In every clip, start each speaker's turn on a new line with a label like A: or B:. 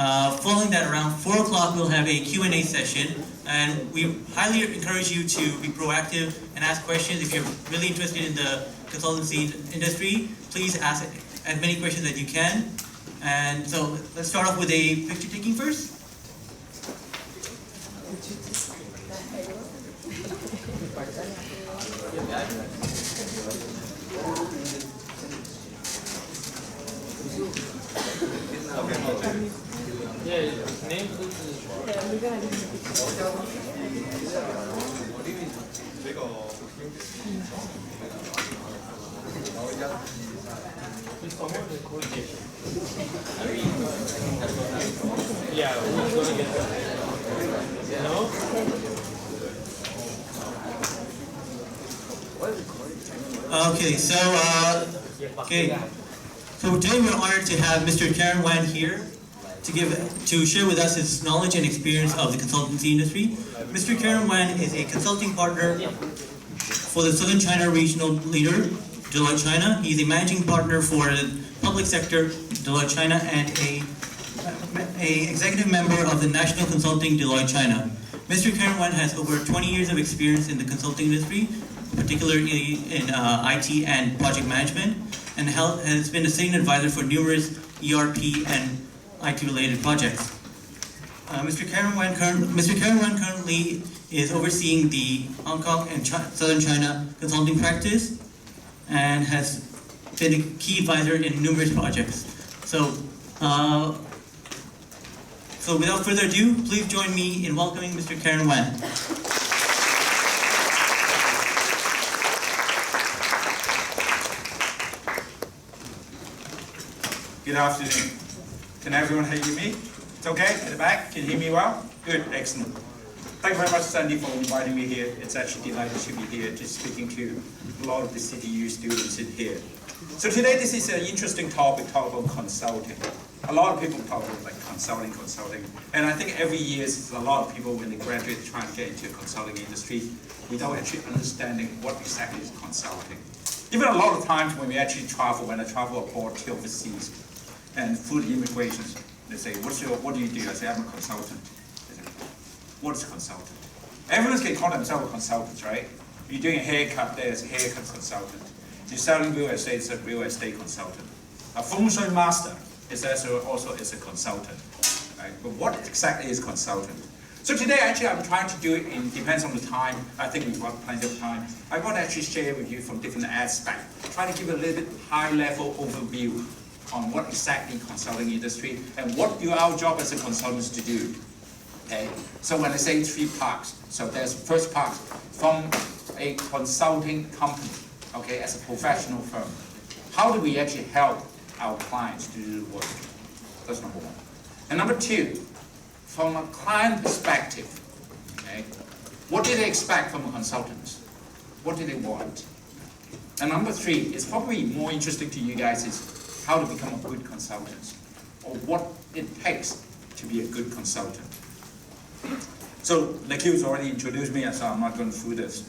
A: Following that, around 4 o'clock, we'll have a Q&A session, and we highly encourage you to be proactive and ask questions. If you're really interested in the consultancy industry, please ask as many questions as you can. And so let's start off with a picture taking first.
B: Yeah, name please. Yeah, who's going to get that? No?
A: Okay, so today we're honored to have Mr. Karen Wan here to share with us his knowledge and experience of the consultancy industry. Mr. Karen Wan is a consulting partner for the Southern China regional leader, Deloitte China. He's a managing partner for the public sector, Deloitte China, and a executive member of the National Consulting Deloitte China. Mr. Karen Wan has over 20 years of experience in the consulting industry, particularly in IT and project management, and has been a senior advisor for numerous ERP and IT-related projects. Mr. Karen Wan currently is overseeing the Hong Kong and Southern China consulting practice, and has been a key advisor in numerous projects. So without further ado, please join me in welcoming Mr. Karen Wan.
C: Good afternoon. Can everyone hear me? It's okay at the back? Can you hear me well? Good, excellent. Thank you very much, Sandy, for inviting me here. It's actually delighted to be here, just speaking to a lot of the CTU students in here. So today, this is an interesting topic, talk about consulting. A lot of people talk about like consulting, and I think every year, a lot of people when they graduate trying to get into the consulting industry without actually understanding what exactly is consulting. Even a lot of times when we actually travel, when I travel abroad to overseas, and through the immigration, they say, what do you do? I say, I'm a consultant. They say, what is a consultant? Everyone can call themselves a consultant, right? You're doing a haircut, there's a haircut consultant. You're selling real estate, it's a real estate consultant. A feng shui master is also a consultant, right? But what exactly is consultant? So today, actually, I'm trying to do it depends on the time. I think we've got plenty of time. I want to actually share with you from different aspects, try to give a little bit high-level overview on what exactly consulting industry and what do our job as a consultants to do. Okay. So when I say 3 parts, so there's the first part from a consulting company, okay, as a professional firm. How do we actually help our clients to do the work? That's number 1. And number 2, from a client perspective, okay, what do they expect from a consultant? What do they want? And number 3 is probably more interesting to you guys is how to become a good consultant, or what it takes to be a good consultant. So Nikhil's already introduced me, so I'm not going through this.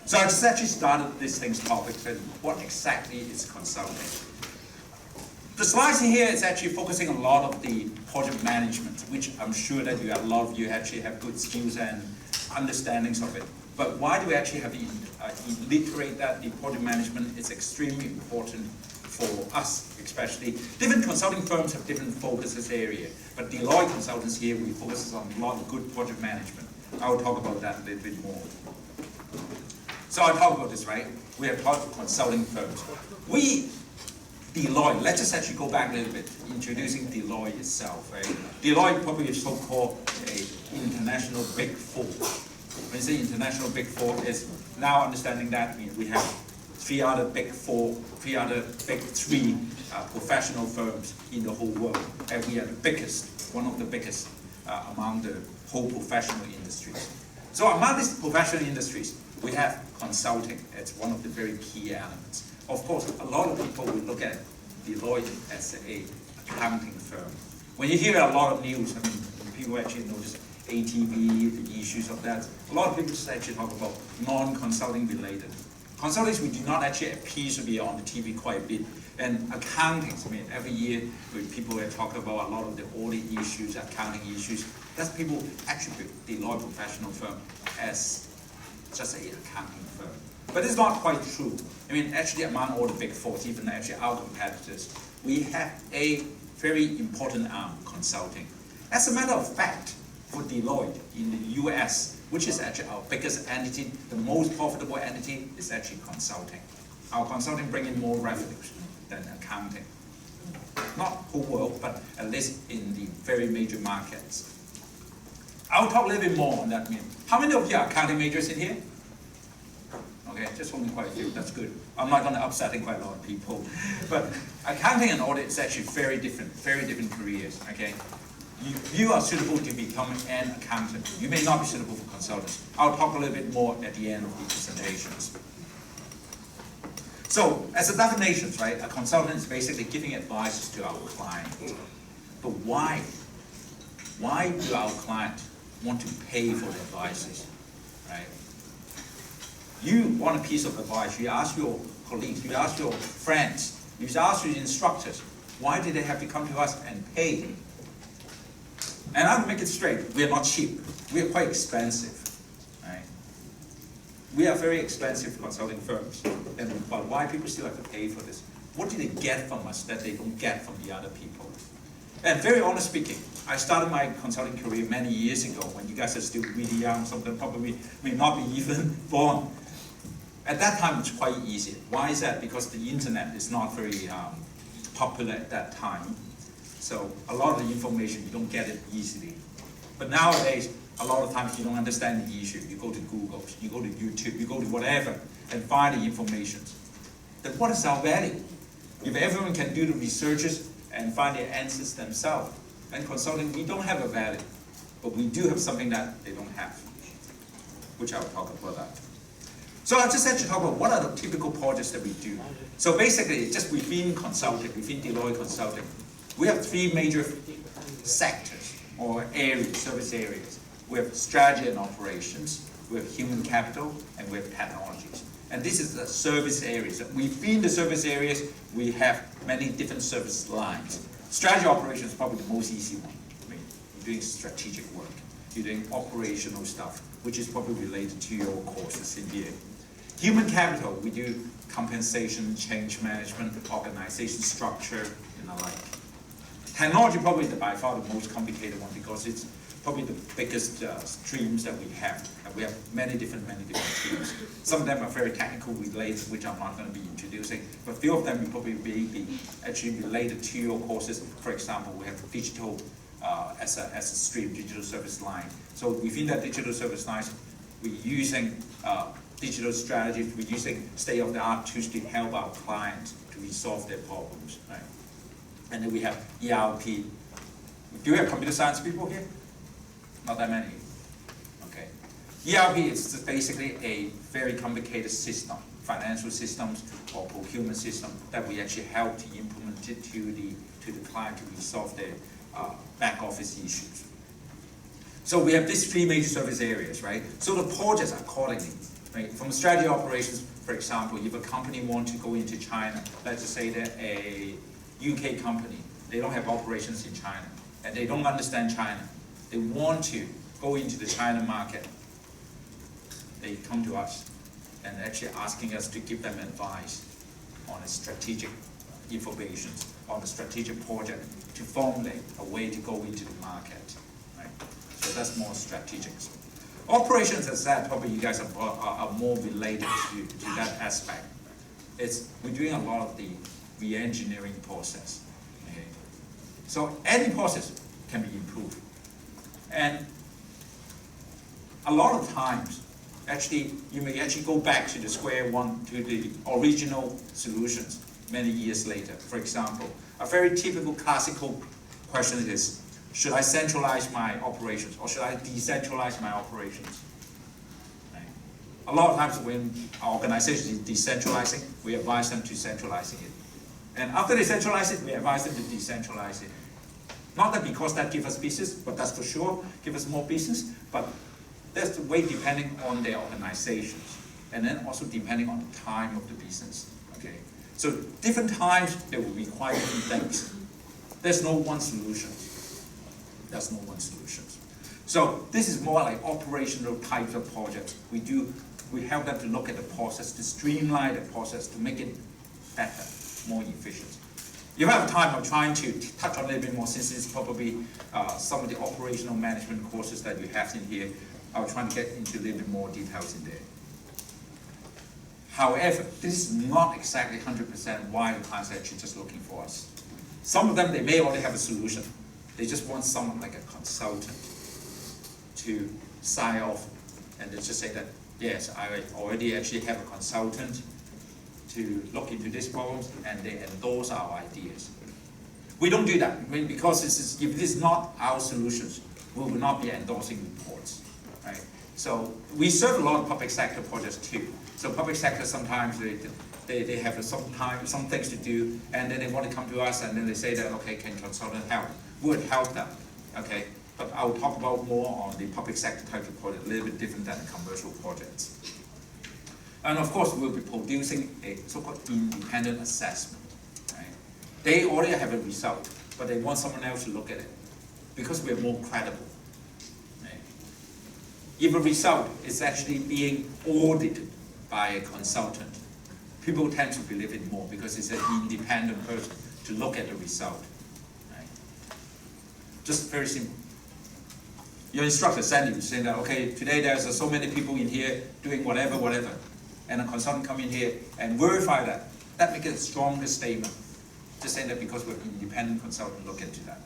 C: So I just actually started this thing's topic, what exactly is consulting? The slides here is actually focusing a lot of the project management, which I'm sure that a lot of you actually have good skills and understandings of it. But why do we actually have to reiterate that the project management is extremely important for us, especially. Different consulting firms have different focuses area, but Deloitte Consultants here, we focus on a lot of good project management. I will talk about that a little bit more. So I'll talk about this, right? We have talked about consulting firms. Deloitte, let's just actually go back a little bit, introducing Deloitte itself, right? Deloitte probably is so-called an international big 4. When you say international big 4, is now understanding that we have 3 other big 3 professional firms in the whole world, and we are the biggest, one of the biggest among the whole professional industries. So among these professional industries, we have consulting. It's one of the very key elements. Of course, a lot of people will look at Deloitte as an accounting firm. When you hear a lot of news, I mean, people actually notice ATV, the issues of that. A lot of people just actually talk about non-consulting related. Consultants, we do not actually appear to be on the TV quite a bit. And accounting, I mean, every year when people are talking about a lot of the audit issues, accounting issues, that's people attribute Deloitte professional firm as just an accounting firm. But it's not quite true. I mean, actually among all the big four, even actually our competitors, we have a very important arm, consulting. As a matter of fact, for Deloitte in the US, which is actually our biggest entity, the most profitable entity is actually consulting. Our consulting bring in more revenues than accounting. Not whole world, but at least in the very major markets. I'll talk a little bit more on that. How many of you are accounting majors in here? Okay, just only quite a few, that's good. I'm not going to upset quite a lot of people. But accounting and audit is actually very different careers, okay? You are suitable to become an accountant. You may not be suitable for consultants. I'll talk a little bit more at the end of the presentations. So, as a definition, right, a consultant is basically giving advice to our client. But why? Why do our client want to pay for the advices, right? You want a piece of advice, you ask your colleagues, you ask your friends, you ask your instructors, why did they have to come to us and pay? And I'll make it straight, we are not cheap, we are quite expensive, right? We are very expensive consulting firms, but why people still have to pay for this? What do they get from us that they don't get from the other people? And very honest speaking, I started my consulting career many years ago when you guys are still really young, some of them probably may not be even born. At that time, it's quite easy. Why is that? Because the internet is not very popular at that time. So a lot of the information, you don't get it easily. But nowadays, a lot of times you don't understand the issue. You go to Google, you go to YouTube, you go to whatever, and find the information. Then what is our value? If everyone can do the researches and find the answers themselves, and consulting, we don't have a value. But we do have something that they don't have, which I'll talk about that. So I just had to talk about what are the typical projects that we do. So basically, just within consulting, within Deloitte Consulting, we have three major sectors or areas, service areas. We have strategy and operations, we have human capital, and we have technologies. And this is the service areas. Within the service areas, we have many different service lines. Strategy operations is probably the most easy one. I mean, you're doing strategic work. You're doing operational stuff, which is probably related to your courses in here. Human capital, we do compensation, change management, organization structure, and the like. Technology probably is by far the most complicated one because it's probably the biggest streams that we have. And we have many different streams. Some of them are very technical related, which I'm not going to be introducing, but a few of them will probably be actually related to your courses. For example, we have digital as a stream, digital service line. So within that digital service line, we're using digital strategies, we're using state-of-the-art tools to help our clients to resolve their problems, right? And then we have ERP. Do we have computer science people here? Not that many. Okay. ERP is basically a very complicated system, financial systems or procurement system that we actually help to implement it to the client to resolve their back office issues. So we have these three major service areas, right? So the projects accordingly, right? From strategy operations, for example, if a company wants to go into China, let's just say they're a UK company, they don't have operations in China, and they don't understand China. They want to go into the China market. They come to us and actually asking us to give them advice on a strategic information, on a strategic project to formulate a way to go into the market. Right? So that's more strategic. Operations, as I said, probably you guys are more related to that aspect. We're doing a lot of the re-engineering process. Okay? So any process can be improved. And a lot of times, actually, you may actually go back to the square one, to the original solutions many years later. For example, a very typical classical question is, should I centralize my operations or should I decentralize my operations? Right? A lot of times when our organization is decentralizing, we advise them to centralizing it. And after they centralize it, we advise them to decentralize it. Not that because that gives us business, but that's for sure, give us more business, but that's the way depending on their organizations. And then also depending on the time of the business, okay? So different times, they will require different things. There's no one solution. There's no one solution. So this is more like operational types of projects. We help them to look at the process, to streamline the process, to make it better, more efficient. If I have time, I'm trying to touch on a little bit more, since it's probably some of the operational management courses that you have in here. I'll try to get into a little bit more details in there. However, this is not exactly 100% why the clients are actually just looking for us. Some of them, they may already have a solution. They just want someone like a consultant to sign off and they just say that, yes, I already actually have a consultant to look into this problem, and they endorse our ideas. We don't do that. I mean, because if this is not our solutions, we will not be endorsing reports, right? So we serve a lot of public sector projects too. So public sector, sometimes they have some things to do, and then they want to come to us, and then they say that, okay, can consultant help? We would help them, okay? But I'll talk about more on the public sector type of project, a little bit different than the commercial projects. And of course, we'll be producing a so-called independent assessment, right? They already have a result, but they want someone else to look at it because we're more credible. Right? If a result is actually being audited by a consultant, people tend to believe it more because it's an independent person to look at the result. Right? Just very simple. Your instructor send you saying that, okay, today there's so many people in here doing whatever, and a consultant come in here and verify that. That makes it a stronger statement. Just saying that because we're an independent consultant, look into that.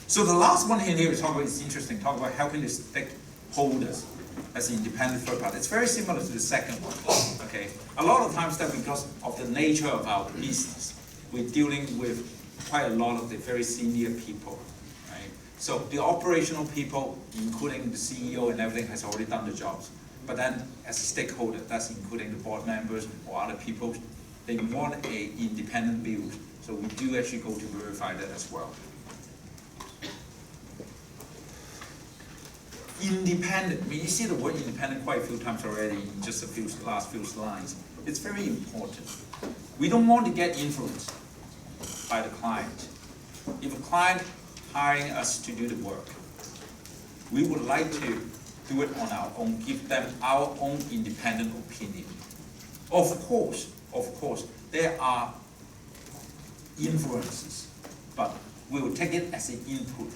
C: So the last one in here is interesting, talk about helping the stakeholders as an independent third party. It's very similar to the second one, okay? A lot of times that because of the nature of our business, we're dealing with quite a lot of the very senior people, right? So the operational people, including the CEO and everything, has already done the jobs. But then as a stakeholder, that's including the board members or other people, they want an independent view. So we do actually go to verify that as well. Independent, I mean, you see the word independent quite a few times already in just the last few slides. It's very important. We don't want to get influenced by the client. If a client hiring us to do the work, we would like to do it on our own, give them our own independent opinion. Of course, there are influences, but we will take it as an input.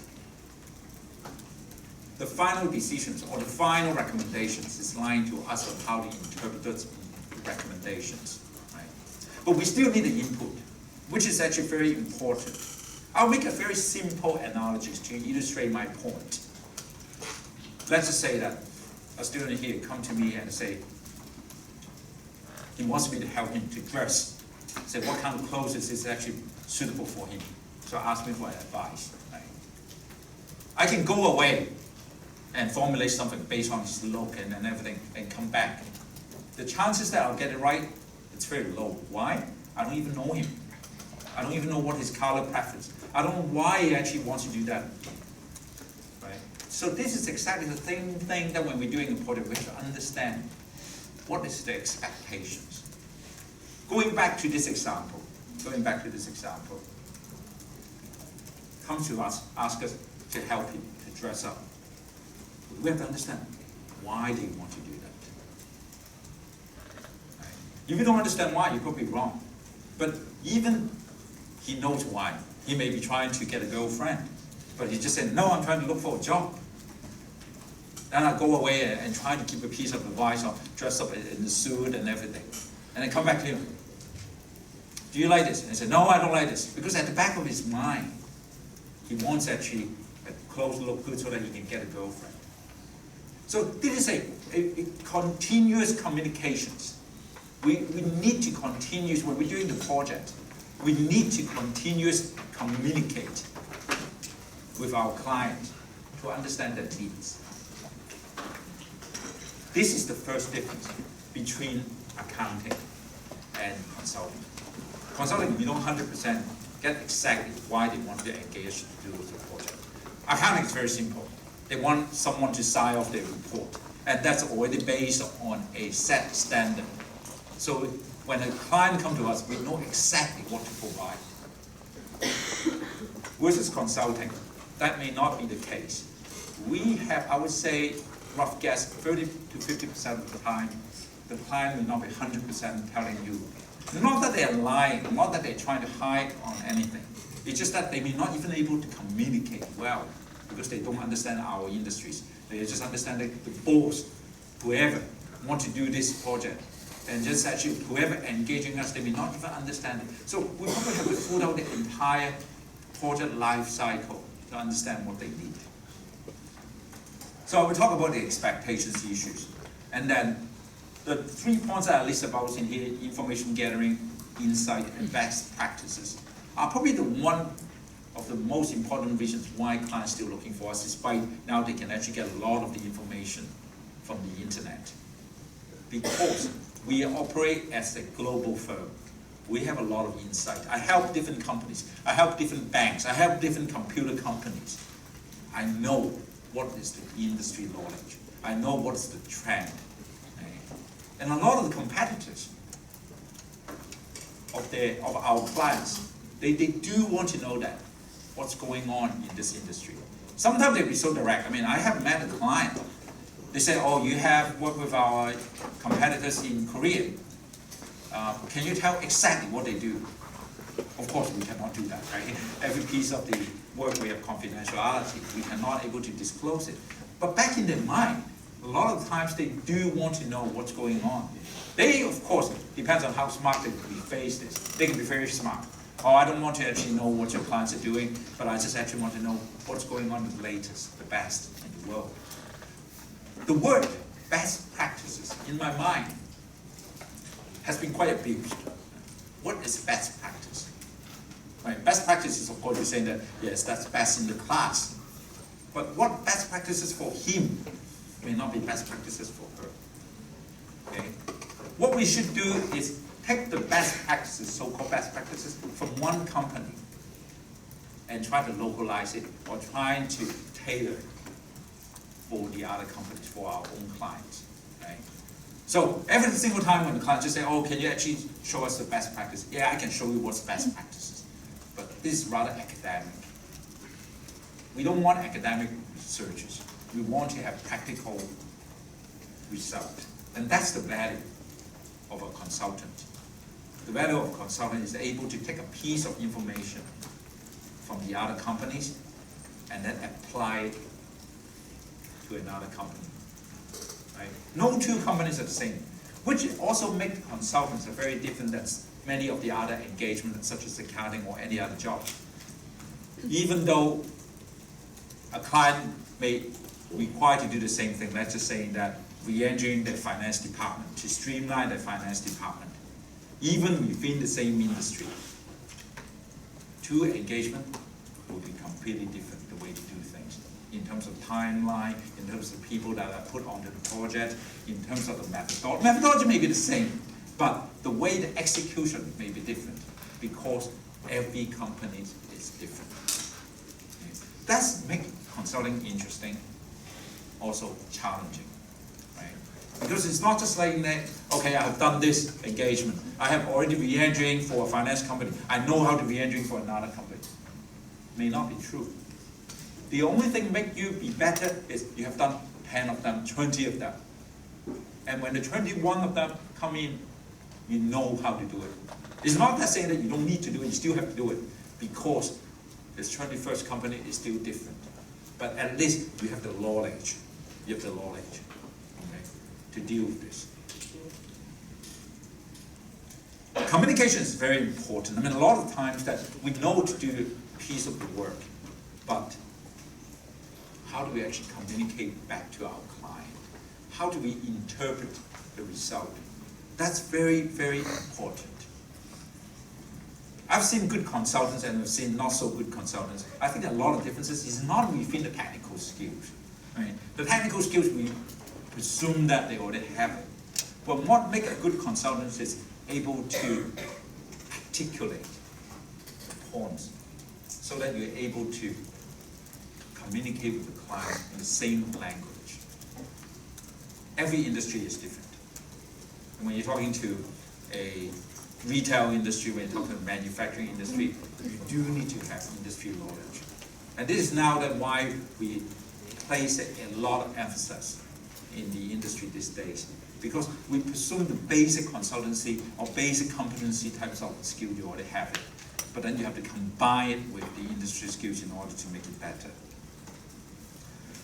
C: The final decisions or the final recommendations is lying to us on how to interpret those recommendations, right? But we still need the input, which is actually very important. I'll make a very simple analogy to illustrate my point. Let's just say that a student here come to me and say, he wants me to help him to dress. Say what kind of clothes is actually suitable for him. So ask me for advice. Right? I can go away and formulate something based on his look and everything and come back. The chances that I'll get it right, it's very low. Why? I don't even know him. I don't even know what his color preference. I don't know why he actually wants to do that. Right? So this is exactly the same thing that when we're doing a project, we have to understand what is the expectations. Going back to this example, come to us, ask us to help him to dress up. We have to understand why they want to do that. Right? If you don't understand why, you could be wrong. But even he knows why. He may be trying to get a girlfriend, but he just said, no, I'm trying to look for a job. Then I go away and try to give a piece of advice or dress up in the suit and everything. And then come back to him. Do you like this? And he said, no, I don't like this. Because at the back of his mind, he wants actually a clothes look good so that he can get a girlfriend. So this is a continuous communications. We need to continue, when we're doing the project, we need to continuously communicate with our client to understand their needs. This is the first difference between accounting and consulting. Consulting, we don't 100% get exactly why they want to engage to do with the project. Accounting is very simple. They want someone to sign off their report, and that's already based on a set standard. So when a client comes to us, we know exactly what to provide. Versus consulting, that may not be the case. We have, I would say, rough guess, 30 to 50% of the time, the client will not be 100% telling you. Not that they're lying, not that they're trying to hide on anything. It's just that they may not even able to communicate well because they don't understand our industries. They just understand the boss, whoever want to do this project. And just actually, whoever engaging us, they may not even understand it. So we probably have to put out the entire project life cycle to understand what they need. So we'll talk about the expectations issues. And then the 3 points that I list about in here, information gathering, insight, and best practices, are probably the one of the most important reasons why clients are still looking for us, despite now they can actually get a lot of the information from the internet. Because we operate as a global firm. We have a lot of insight. I help different companies. I help different banks. I help different computer companies. I know what is the industry knowledge. I know what is the trend. And a lot of the competitors of our clients, they do want to know that, what's going on in this industry. Sometimes they be so direct. I mean, I have met a client. They say, oh, you have worked with our competitors in Korea. Can you tell exactly what they do? Of course, we cannot do that, right? Every piece of the work we have confidentiality. We cannot able to disclose it. But back in their mind, a lot of times they do want to know what's going on. They, of course, depends on how smart they face this. They can be very smart. Oh, I don't want to actually know what your clients are doing, but I just actually want to know what's going on with the latest, the best in the world. The word best practices, in my mind, has been quite abused. What is best practice? Right? Best practices, of course, you're saying that, yes, that's best in the class. But what best practices for him may not be best practices for her. Okay? What we should do is take the best practices, so-called best practices, from one company and try to localize it or trying to tailor it for the other companies, for our own clients. Right? So every single time when the client just say, oh, can you actually show us the best practice? Yeah, I can show you what's best practices. But this is rather academic. We don't want academic researchers. We want to have practical result. And that's the value of a consultant. The value of a consultant is able to take a piece of information from the other companies and then apply it to another company. Right? No two companies are the same, which also makes consultants are very different than many of the other engagements, such as accounting or any other job. Even though a client may require to do the same thing, let's just say that re-engineering their finance department, to streamline their finance department, even within the same industry, two engagements will be completely different the way to do things. In terms of timeline, in terms of people that are put onto the project, in terms of the methodology. Methodology may be the same, but the way the execution may be different because every company is different. Okay. That's make consulting interesting, also challenging, right? Because it's not just like that, okay, I have done this engagement. I have already re-engineering for a finance company. I know how to re-engineer for another company. May not be true. The only thing make you be better is you have done 10 of them, 20 of them. And when the 21 of them come in, you know how to do it. It's not that saying that you don't need to do it, you still have to do it because this 21st company is still different. But at least you have the knowledge. You have the knowledge, okay, to deal with this. Communication is very important. I mean, a lot of times that we know to do a piece of the work, but how do we actually communicate back to our client? How do we interpret the result? That's very, very important. I've seen good consultants and I've seen not so good consultants. I think a lot of differences is not within the technical skills. Right? The technical skills, we presume that they already have it. But what makes a good consultant is able to articulate the points so that you're able to communicate with the client in the same language. Every industry is different. And when you're talking to a retail industry, when you're talking manufacturing industry, you do need to have industry knowledge. And this is now that why we place a lot of emphasis in the industry these days. Because we presume the basic consultancy or basic competency types of skill you already have it. But then you have to combine it with the industry skills in order to make it better.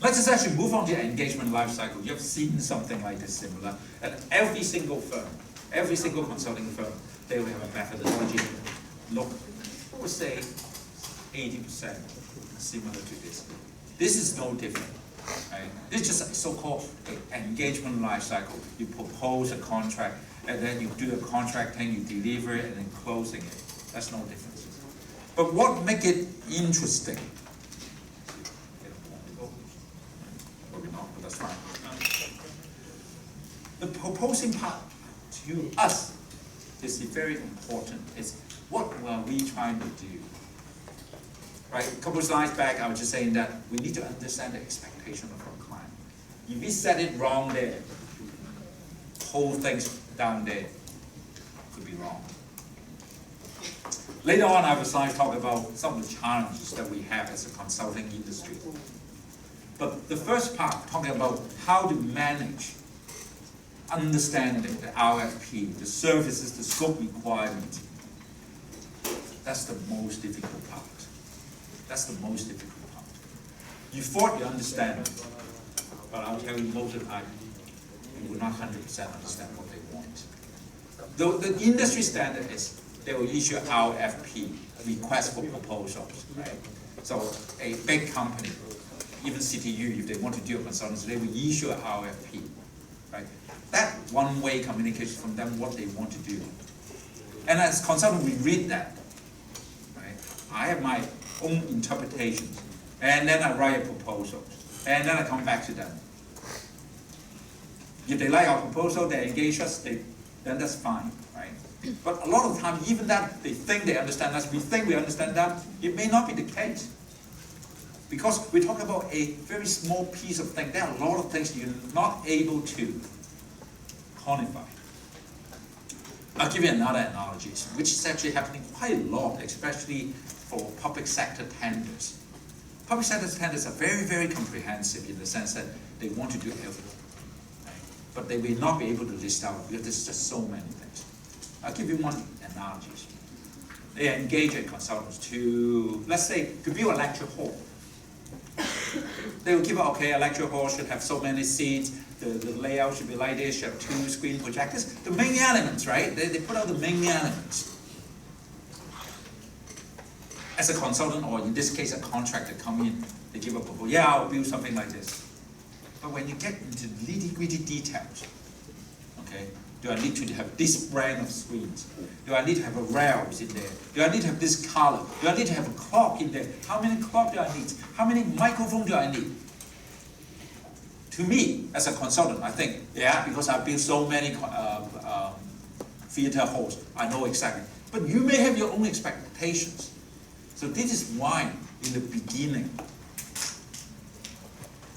C: Let's just actually move on to the engagement life cycle. You have seen something like this similar. At every single firm, every single consulting firm, they will have a methodology. Look, I would say 80% similar to this. This is no different. Right? This is just a so-called engagement life cycle. You propose a contract, and then you do the contracting, you deliver it, and then closing it. That's no difference. But what makes it interesting? Maybe not, but that's fine. The proposing part to us is very important. It's what are we trying to do? Right, a couple of slides back, I was just saying that we need to understand the expectation of our client. If we set it wrong there, whole things down there could be wrong. Later on, I will slide talk about some of the challenges that we have as a consulting industry. But the first part, talking about how to manage understanding the RFP, the services, the scope requirements. That's the most difficult part. That's the most difficult part. You thought you understand it, but I'll tell you most of the time, you will not 100% understand what they want. The industry standard is they will issue RFP, request for proposals, right? So a big company, even CTU, if they want to do a consultancy, they will issue an RFP, right? That one-way communication from them, what they want to do. And as consultants, we read that, right? I have my own interpretations, and then I write a proposal, and then I come back to them. If they like our proposal, they engage us, then that's fine, right? But a lot of the time, even that they think they understand us, we think we understand them, it may not be the case. Because we talk about a very small piece of thing, there are a lot of things you're not able to quantify. I'll give you another analogy, which is actually happening quite a lot, especially for public sector tenders. Public sector tenders are very, very comprehensive in the sense that they want to do everything. Right? But they will not be able to list out because there's just so many things. I'll give you one analogy. They engage a consultant to, let's say, to build a lecture hall. They will give out, okay, a lecture hall should have so many seats, the layout should be like this, should have 2 screen projectors, the main elements, right? They put out the main elements. As a consultant, or in this case, a contractor come in, they give a proposal, yeah, I'll build something like this. But when you get into nitty-gritty details, okay, do I need to have this brand of screens? Do I need to have a rails in there? Do I need to have this color? Do I need to have a clock in there? How many clocks do I need? How many microphones do I need? To me, as a consultant, I think, yeah, because I've built so many theater halls, I know exactly. But you may have your own expectations. So this is why, in the beginning,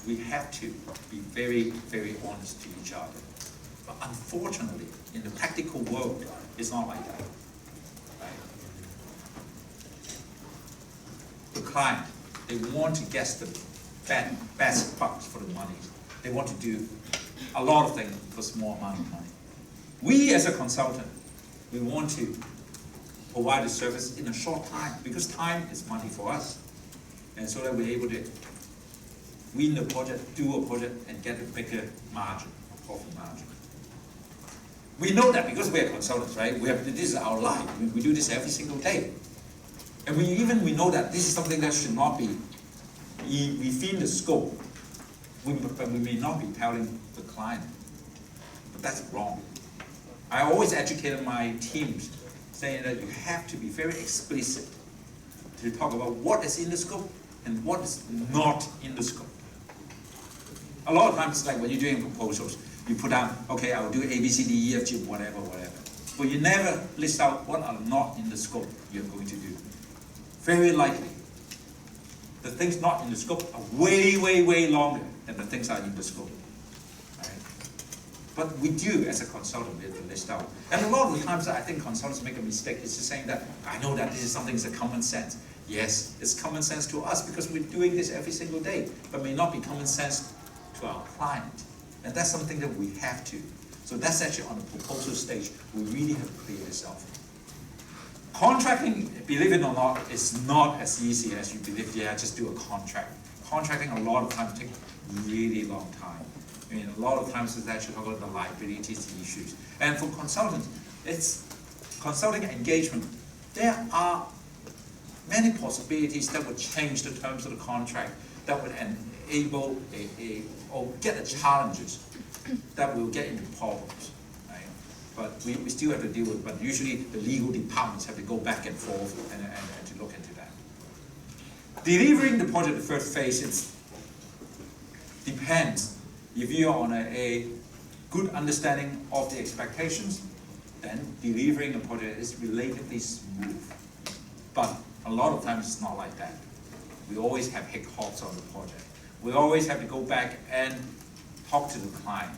C: we have to be very, very honest to each other. But unfortunately, in the practical world, it's not like that. Right? The client, they want to get the best bucks for the money. They want to do a lot of things for a small amount of money. We as a consultant, we want to provide a service in a short time, because time is money for us. And so that we're able to win the project, do a project, and get a bigger margin, a profit margin. We know that because we're consultants, right? This is our life. We do this every single day. And we know that this is something that should not be within the scope. But we may not be telling the client. But that's wrong. I always educated my teams saying that you have to be very explicit to talk about what is in the scope and what is not in the scope. A lot of times it's like when you're doing proposals, you put down, okay, I'll do A, B, C, D, E, F, G, whatever. But you never list out what are not in the scope you're going to do. Very likely, the things not in the scope are way, way, way longer than the things are in the scope. Right? But we do, as a consultant, we have to list out. And a lot of the times, I think consultants make a mistake. It's just saying that, I know that this is something that's a common sense. Yes, it's common sense to us because we're doing this every single day, but may not be common sense to our client. And that's something that we have to. So that's actually on the proposal stage. We really have to clear this out. Contracting, believe it or not, is not as easy as you believe. Yeah, just do a contract. Contracting a lot of times takes really long time. I mean, a lot of times it's actually about the liabilities issues. And for consultants, it's consulting engagement. There are many possibilities that would change the terms of the contract, that would enable or get the challenges that will get into problems. Right? But we still have to deal with it. But usually the legal departments have to go back and forth and to look into that. Delivering the project, the first phase, it depends. If you are on a good understanding of the expectations, then delivering a project is relatively smooth. But a lot of times it's not like that. We always have hiccups on the project. We always have to go back and talk to the client.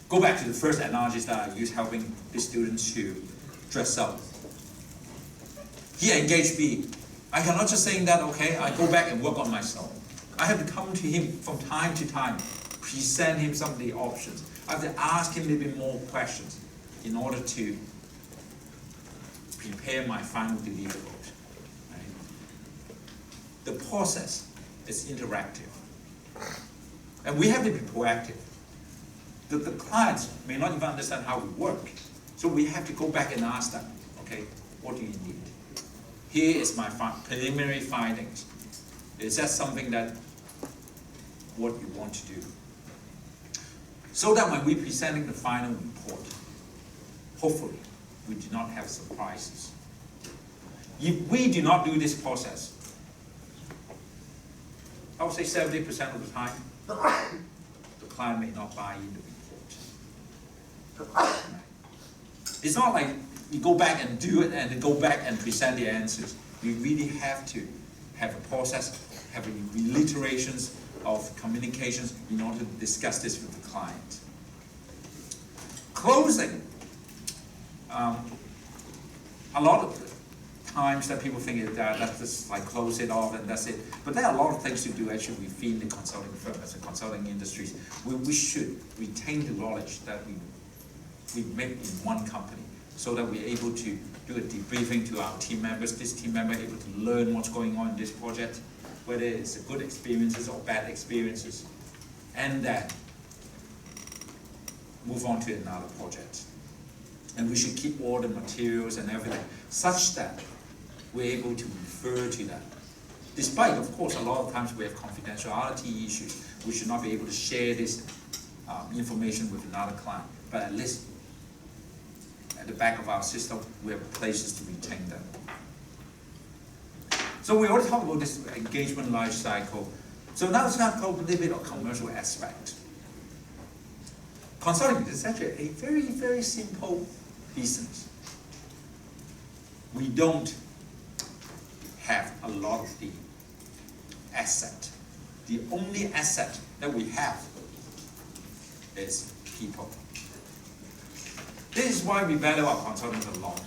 C: Go back to the first analogies that I used helping the students to dress up. He engaged me. I cannot just say that, okay, I go back and work on myself. I have to come to him from time to time, present him some of the options. I have to ask him a little bit more questions in order to prepare my final deliverables. Right? The process is interactive. And we have to be proactive. The clients may not even understand how we work. So we have to go back and ask them, okay, what do you need? Here is my preliminary findings. Is that something that what you want to do? So that when we're presenting the final report, hopefully we do not have surprises. If we do not do this process, I would say 70% of the time, the client may not buy in the report. It's not like we go back and do it and then go back and present the answers. We really have to have a process, have reiterations of communications in order to discuss this with the client. Closing. A lot of times that people think that let's just like close it off and that's it. But there are a lot of things to do actually within the consulting firm, as a consulting industries. We should retain the knowledge that we make in one company so that we're able to do a debriefing to our team members. This team member able to learn what's going on in this project, whether it's good experiences or bad experiences, and then move on to another project. And we should keep all the materials and everything such that we're able to refer to that. Despite, of course, a lot of times we have confidentiality issues. We should not be able to share this information with another client, but at least at the back of our system, we have places to retain them. So we already talked about this engagement life cycle. So now let's talk a little bit of commercial aspect. Consulting is actually a very, very simple business. We don't have a lot of the asset. The only asset that we have is people. This is why we value our consultants a lot.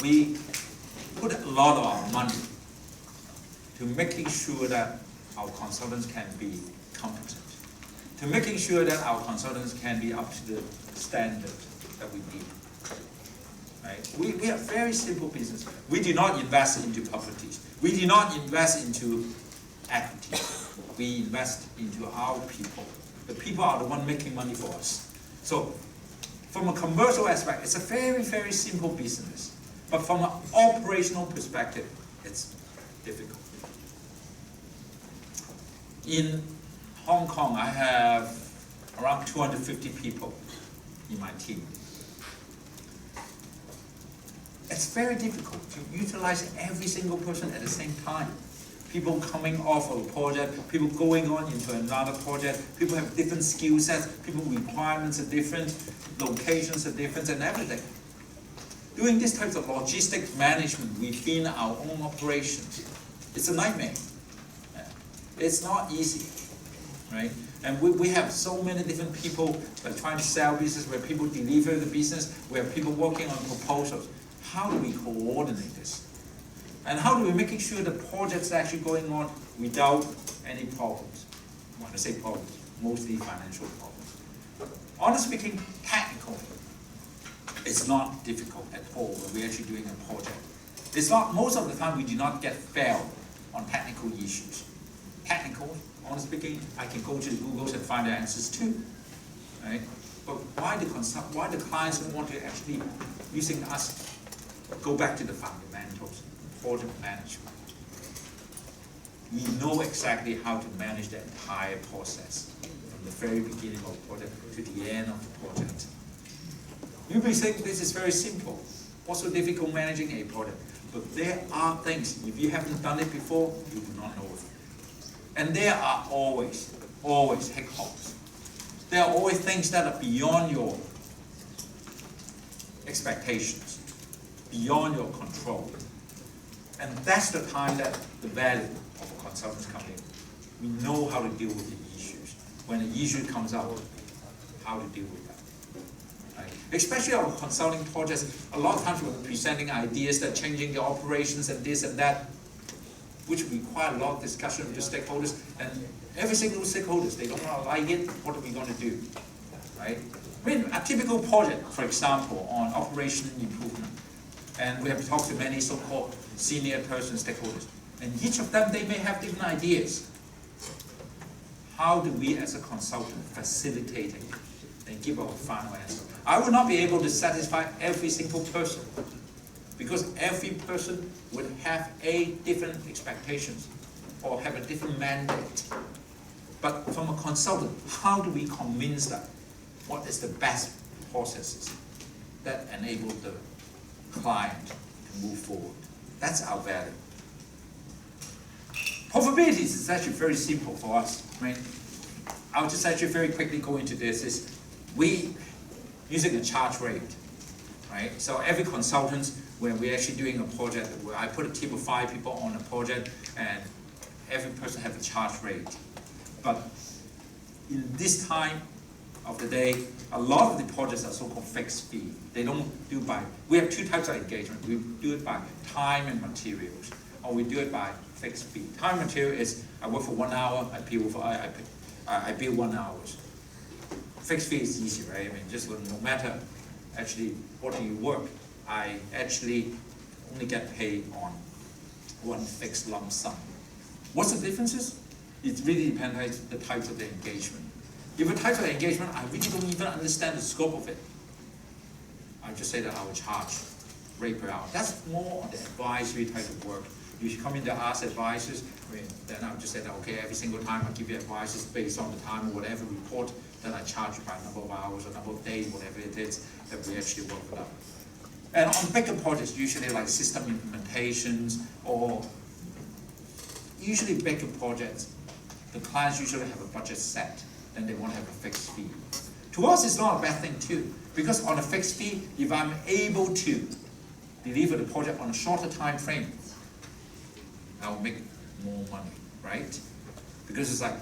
C: We put a lot of our money to making sure that our consultants can be competent, to making sure that our consultants can be up to the standard that we need. Right? We are very simple business. We do not invest into properties. We do not invest into equity. We invest into our people. The people are the one making money for us. So from a commercial aspect, it's a very, very simple business. But from an operational perspective, it's difficult. In Hong Kong, I have around 250 people in my team. It's very difficult to utilize every single person at the same time. People coming off of a project, people going on into another project, people have different skill sets, people requirements are different, locations are different, and everything. Doing this type of logistic management within our own operations, it's a nightmare. It's not easy. right? And we have so many different people that are trying to sell business, where people deliver the business, where people working on proposals. How do we coordinate this? And how do we make sure the project's actually going on without any problems? When I say problems, mostly financial problems. Honestly speaking, technically, it's not difficult at all when we're actually doing a project. It's not, most of the time we do not get failed on technical issues. Technical, honestly speaking, I can go to the Googles and find the answers too, right? But why the clients want to actually using us? Go back to the fundamentals, project management. We know exactly how to manage the entire process, from the very beginning of the project to the end of the project. You may think this is very simple. What's so difficult managing a project? But there are things, if you haven't done it before, you do not know it. And there are always hiccups. There are always things that are beyond your expectations, beyond your control. And that's the time that the value of a consultant comes in. We know how to deal with the issues. When an issue comes up, how to deal with that. Right? Especially our consulting projects, a lot of times we're presenting ideas that are changing the operations and this and that, which require a lot of discussion with the stakeholders, and every single stakeholders, they don't want to like it, what are we going to do, right? I mean, a typical project, for example, on operation improvement, and we have talked to many so-called senior person stakeholders, and each of them, they may have different ideas. How do we as a consultant facilitate it and give our final answer? I will not be able to satisfy every single person, because every person would have a different expectations or have a different mandate. But from a consultant, how do we convince them what is the best processes that enable the client to move forward? That's our value. Profitability is actually very simple for us. I mean, I'll just actually very quickly go into this. Is we using a charge rate, right? So every consultant, when we're actually doing a project, where I put a team of 5 people on a project, and every person have a charge rate. But in this time of the day, a lot of the projects are so-called fixed fee. They don't do by, we have 2 types of engagement. We do it by time and materials, or we do it by fixed fee. Time and material is, I work for 1 hour, I bill 1 hour. Fixed fee is easy, right? I mean, just no matter actually what do you work, I actually only get paid on one fixed lump sum. What's the differences? It really depends on the types of the engagement. If a type of engagement, I really don't even understand the scope of it, I just say that I will charge rate per hour. That's more on the advisory type of work. If you come in to ask advisors, then I'll just say that, okay, every single time I give you advices based on the time or whatever report, then I charge you by number of hours or number of days, whatever it is that we actually work with. And on bigger projects, usually like system implementations or usually bigger projects, the clients usually have a budget set, then they want to have a fixed fee. To us, it's not a bad thing too, because on a fixed fee, if I'm able to deliver the project on a shorter time frame, I'll make more money, right? Because it's like,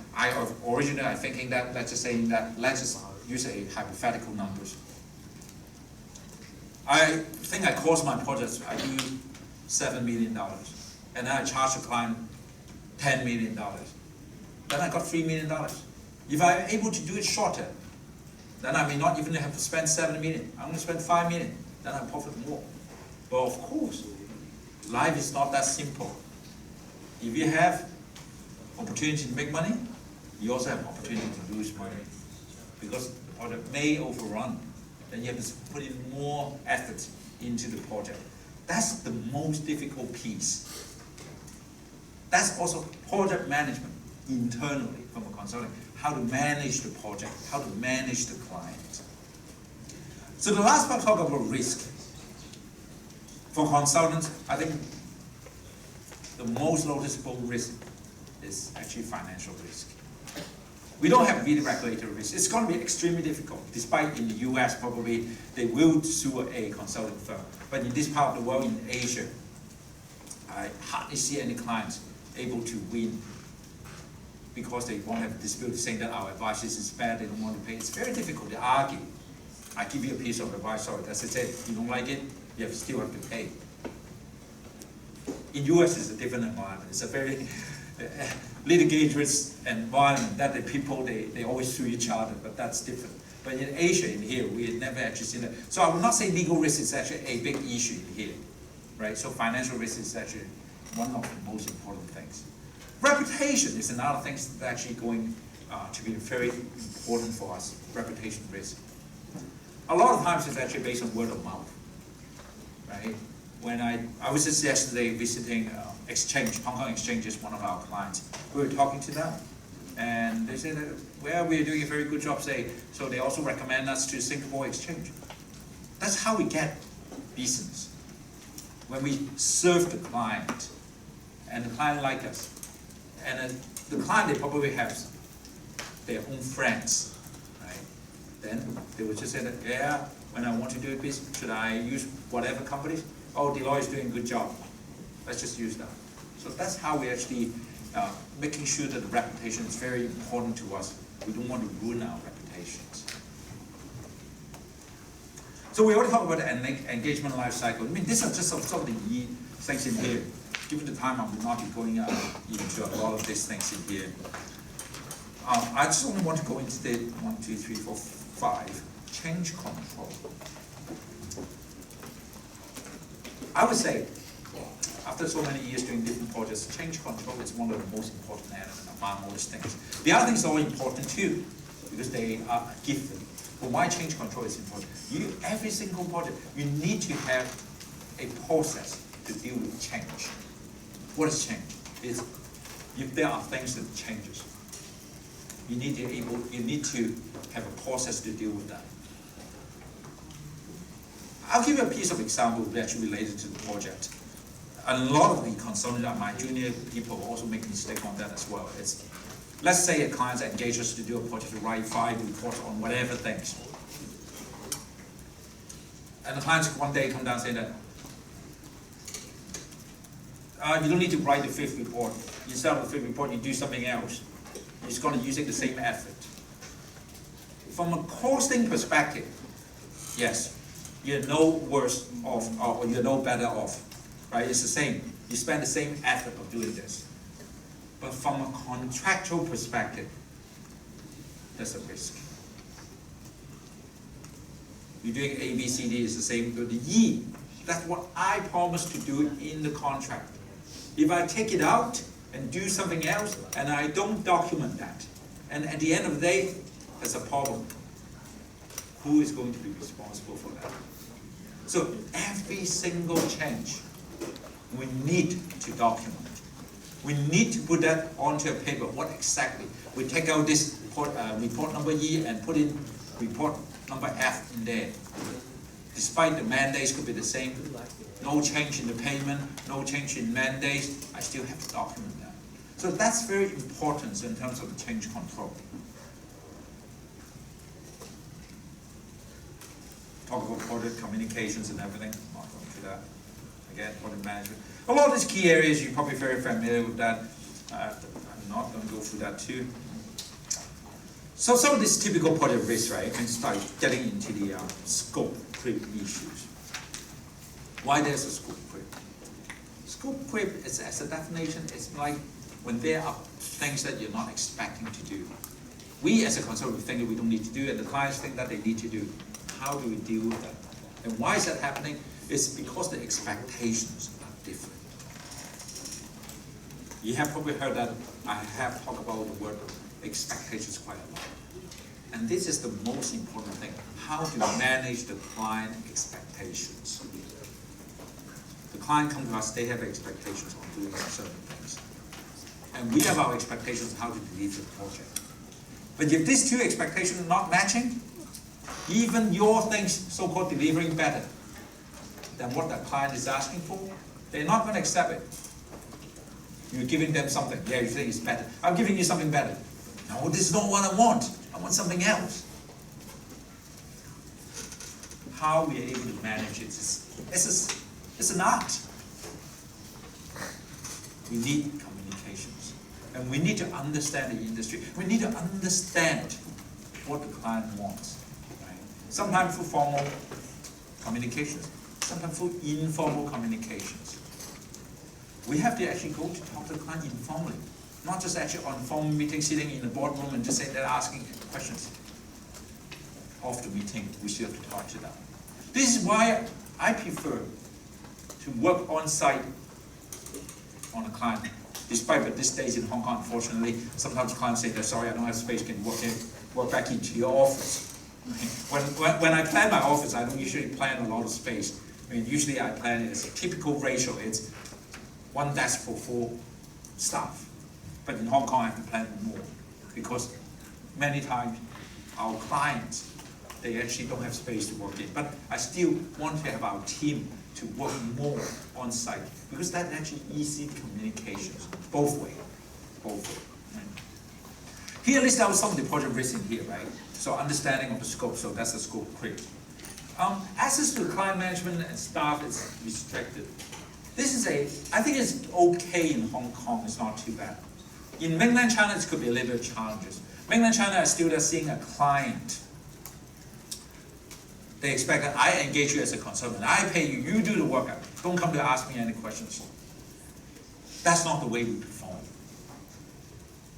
C: originally I'm thinking that, let's just use a hypothetical numbers. I think I cost my projects, I do $7 million, and then I charge the client $10 million. Then I got $3 million. If I'm able to do it shorter, then I may not even have to spend $7 million. I'm going to spend $5 million, then I profit more. But of course, life is not that simple. If you have opportunity to make money, you also have opportunity to lose money, because the project may overrun. Then you have to put in more effort into the project. That's the most difficult piece. That's also project management internally from a consulting. How to manage the project, how to manage the client. So the last part, talk about risk. For consultants, I think the most noticeable risk is actually financial risk. We don't have really regulatory risk. It's going to be extremely difficult, despite in the US probably they will sue a consulting firm. But in this part of the world, in Asia, I hardly see any clients able to win because they want to have a dispute saying that our advice is bad, they don't want to pay. It's very difficult to argue. I give you a piece of advice, sorry, that's it. You don't like it, you still have to pay. In US, it's a different environment. It's a very litigious environment that the people, they always sue each other, but that's different. But in Asia, in here, we had never actually seen that. So I would not say legal risk is actually a big issue in here, right? So financial risk is actually one of the most important things. Reputation is another thing that's actually going to be very important for us, reputation risk. A lot of times it's actually based on word of mouth, right? When I was just yesterday visiting Exchange, Hong Kong Exchange is one of our clients. We were talking to them, and they said, well, we're doing a very good job, so they also recommend us to Singapore Exchange. That's how we get business. When we serve the client, and the client like us. And the client, they probably have their own friends, right? Then they would just say that, yeah, when I want to do a business, should I use whatever companies? Oh, Deloitte is doing a good job. Let's just use that. So that's how we actually making sure that the reputation is very important to us. We don't want to ruin our reputations. So we already talked about the engagement life cycle. I mean, these are just some of the things in here. Given the time, I will not be going into a lot of these things in here. I just only want to go into the 1, 2, 3, 4, 5 change control. I would say, after so many years doing different projects, change control is one of the most important elements among all these things. The other things are all important too, because they are given. But why change control is important? Every single project, you need to have a process to deal with change. What is change? It's if there are things that changes, you need to have a process to deal with that. I'll give you a piece of example actually related to the project. A lot of the consultants, my junior people, also make mistake on that as well. Let's say a client engages us to do a project to write 5 reports on whatever things. And the clients one day come down saying that, you don't need to write the 5th report. Instead of the 5th report, you do something else. It's going to use the same effort. From a costing perspective, yes, you're no worse off, or you're no better off, right? It's the same. You spend the same effort of doing this. But from a contractual perspective, there's a risk. You're doing A, B, C, D is the same with the E. That's what I promised to do in the contract. If I take it out and do something else, and I don't document that, and at the end of the day, there's a problem. Who is going to be responsible for that? So every single change, we need to document. We need to put that onto a paper. What exactly? We take out this report number E and put in report number F in there. Despite the mandates could be the same, no change in the payment, no change in mandates, I still have to document that. So that's very important in terms of the change control. Talk about project communications and everything, I'm not going through that. Again, project management. A lot of these key areas, you're probably very familiar with that. I'm not going to go through that too. So some of these typical project risks, right, and start getting into the scope creep issues. Why there's a scope creep? Scope creep is, as a definition, it's like when there are things that you're not expecting to do. We as a consultant think that we don't need to do, and the clients think that they need to do. How do we deal with that? And why is that happening? It's because the expectations are different. You have probably heard that I have talked about the word expectations quite a lot. And this is the most important thing, how to manage the client expectations. The client comes to us, they have expectations on doing certain things. And we have our expectations on how to deliver the project. But if these two expectations are not matching, even your things, so-called delivering better than what the client is asking for, they're not going to accept it. You're giving them something. Yeah, you think it's better. I'm giving you something better. No, this is not what I want. I want something else. How we are able to manage it it's an art. We need communications. And we need to understand the industry. We need to understand what the client wants. Right? Sometimes through formal communications, sometimes through informal communications. We have to actually go to talk to the client informally, not just actually on formal meeting, sitting in the boardroom and just saying they're asking questions. Off the meeting, we still have to talk to them. This is why I prefer to work on site on a client. Despite at this stage in Hong Kong, unfortunately, sometimes clients say, sorry, I don't have space, can you work back into your office. When I plan my office, I don't usually plan a lot of space. I mean, usually I plan it as a typical ratio. It's 1 desk for 4 staff. But in Hong Kong, I have to plan more because many times our clients, they actually don't have space to work in. But I still want to have our team to work more on site because that actually easy communications both ways. Right? Here, list out some of the project risks in here, right? So understanding of the scope, so that's the scope creep. Access to client management and staff is restricted. This is I think it's okay in Hong Kong, it's not too bad. In mainland China, it could be a little bit challenges. Mainland China is still seeing a client. They expect that I engage you as a consultant. I pay you, you do the work. Don't come to ask me any questions. That's not the way we perform.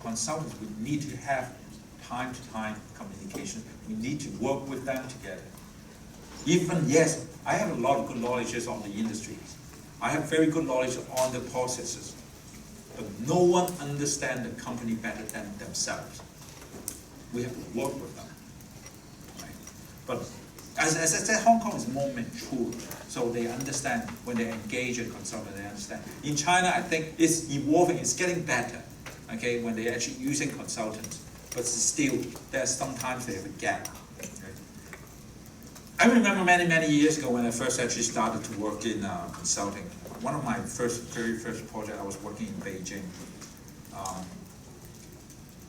C: Consultants, we need to have time-to-time communication. We need to work with them together. Even, yes, I have a lot of good knowledge on the industries. I have very good knowledge on the processes. But no one understands the company better than themselves. We have to work with them. Right? But as I said, Hong Kong is more mature, so they understand when they engage a consultant, they understand. In China, I think it's evolving, it's getting better, okay, when they're actually using consultants, but still, there's sometimes they have a gap. Okay? I remember many years ago when I first actually started to work in consulting. One of my very first projects, I was working in Beijing.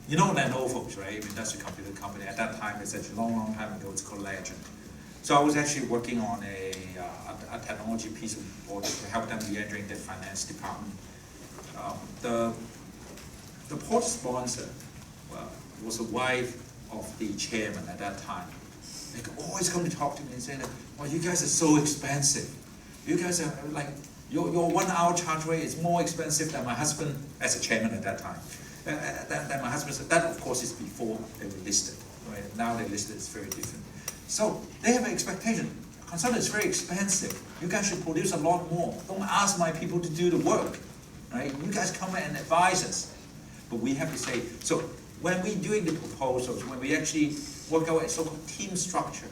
C: You know Lenovo's, right? I mean, that's a computer company. At that time, it's actually a long time ago, it's called Legend. So I was actually working on a technology piece of project to help them re-entering their finance department. The project sponsor was the wife of the chairman at that time. They could always come to talk to me and say that, well, you guys are so expensive. You guys are like, your 1 hour charge rate is more expensive than my husband, as a chairman at that time. Than my husband said, that of course is before they were listed. Right? Now they're listed, it's very different. So they have an expectation. Consultant is very expensive. You guys should produce a lot more. Don't ask my people to do the work. Right? You guys come and advise us. But we have to say, so when we're doing the proposals, when we actually work out a so-called team structure,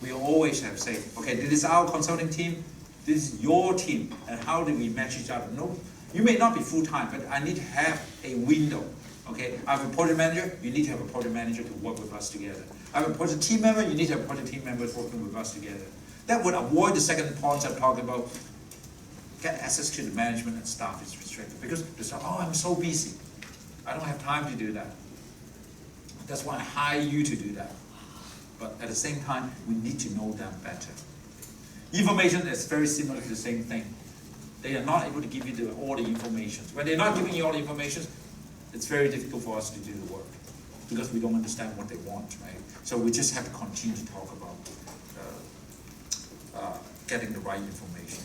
C: we always have to say, okay, this is our consulting team, this is your team, and how do we match each other? No, you may not be full-time, but I need to have a window. Okay, I have a project manager, you need to have a project manager to work with us together. I have a project team member, you need to have a project team members working with us together. That would avoid the second point I'm talking about. Get access to the management and staff is restricted because they say, oh, I'm so busy. I don't have time to do that. That's why I hire you to do that. But at the same time, we need to know them better. Information is very similar to the same thing. They are not able to give you all the information. When they're not giving you all the information, it's very difficult for us to do the work because we don't understand what they want, right? So we just have to continue to talk about getting the right information.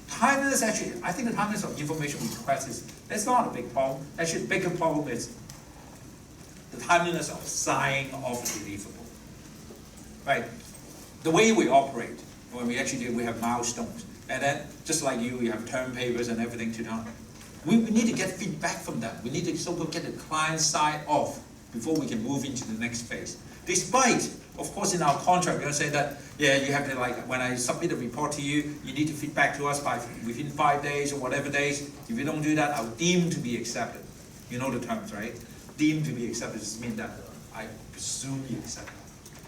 C: Timeliness, actually, I think the timeliness of information requests that's not a big problem. Actually, the bigger problem is the timeliness of signing off the deliverable. Right? The way we operate, when we actually do, we have milestones. And then, just like you have term papers and everything to done. We need to get feedback from them. We need to so-called get the client side off before we can move into the next phase. Despite, of course, in our contract, we're going to say that, yeah, you have to, like, when I submit a report to you, you need to feedback to us within 5 days or whatever days. If you don't do that, I'll deem to be accepted. You know the terms, right? Deem to be accepted just means that I presume you accept it.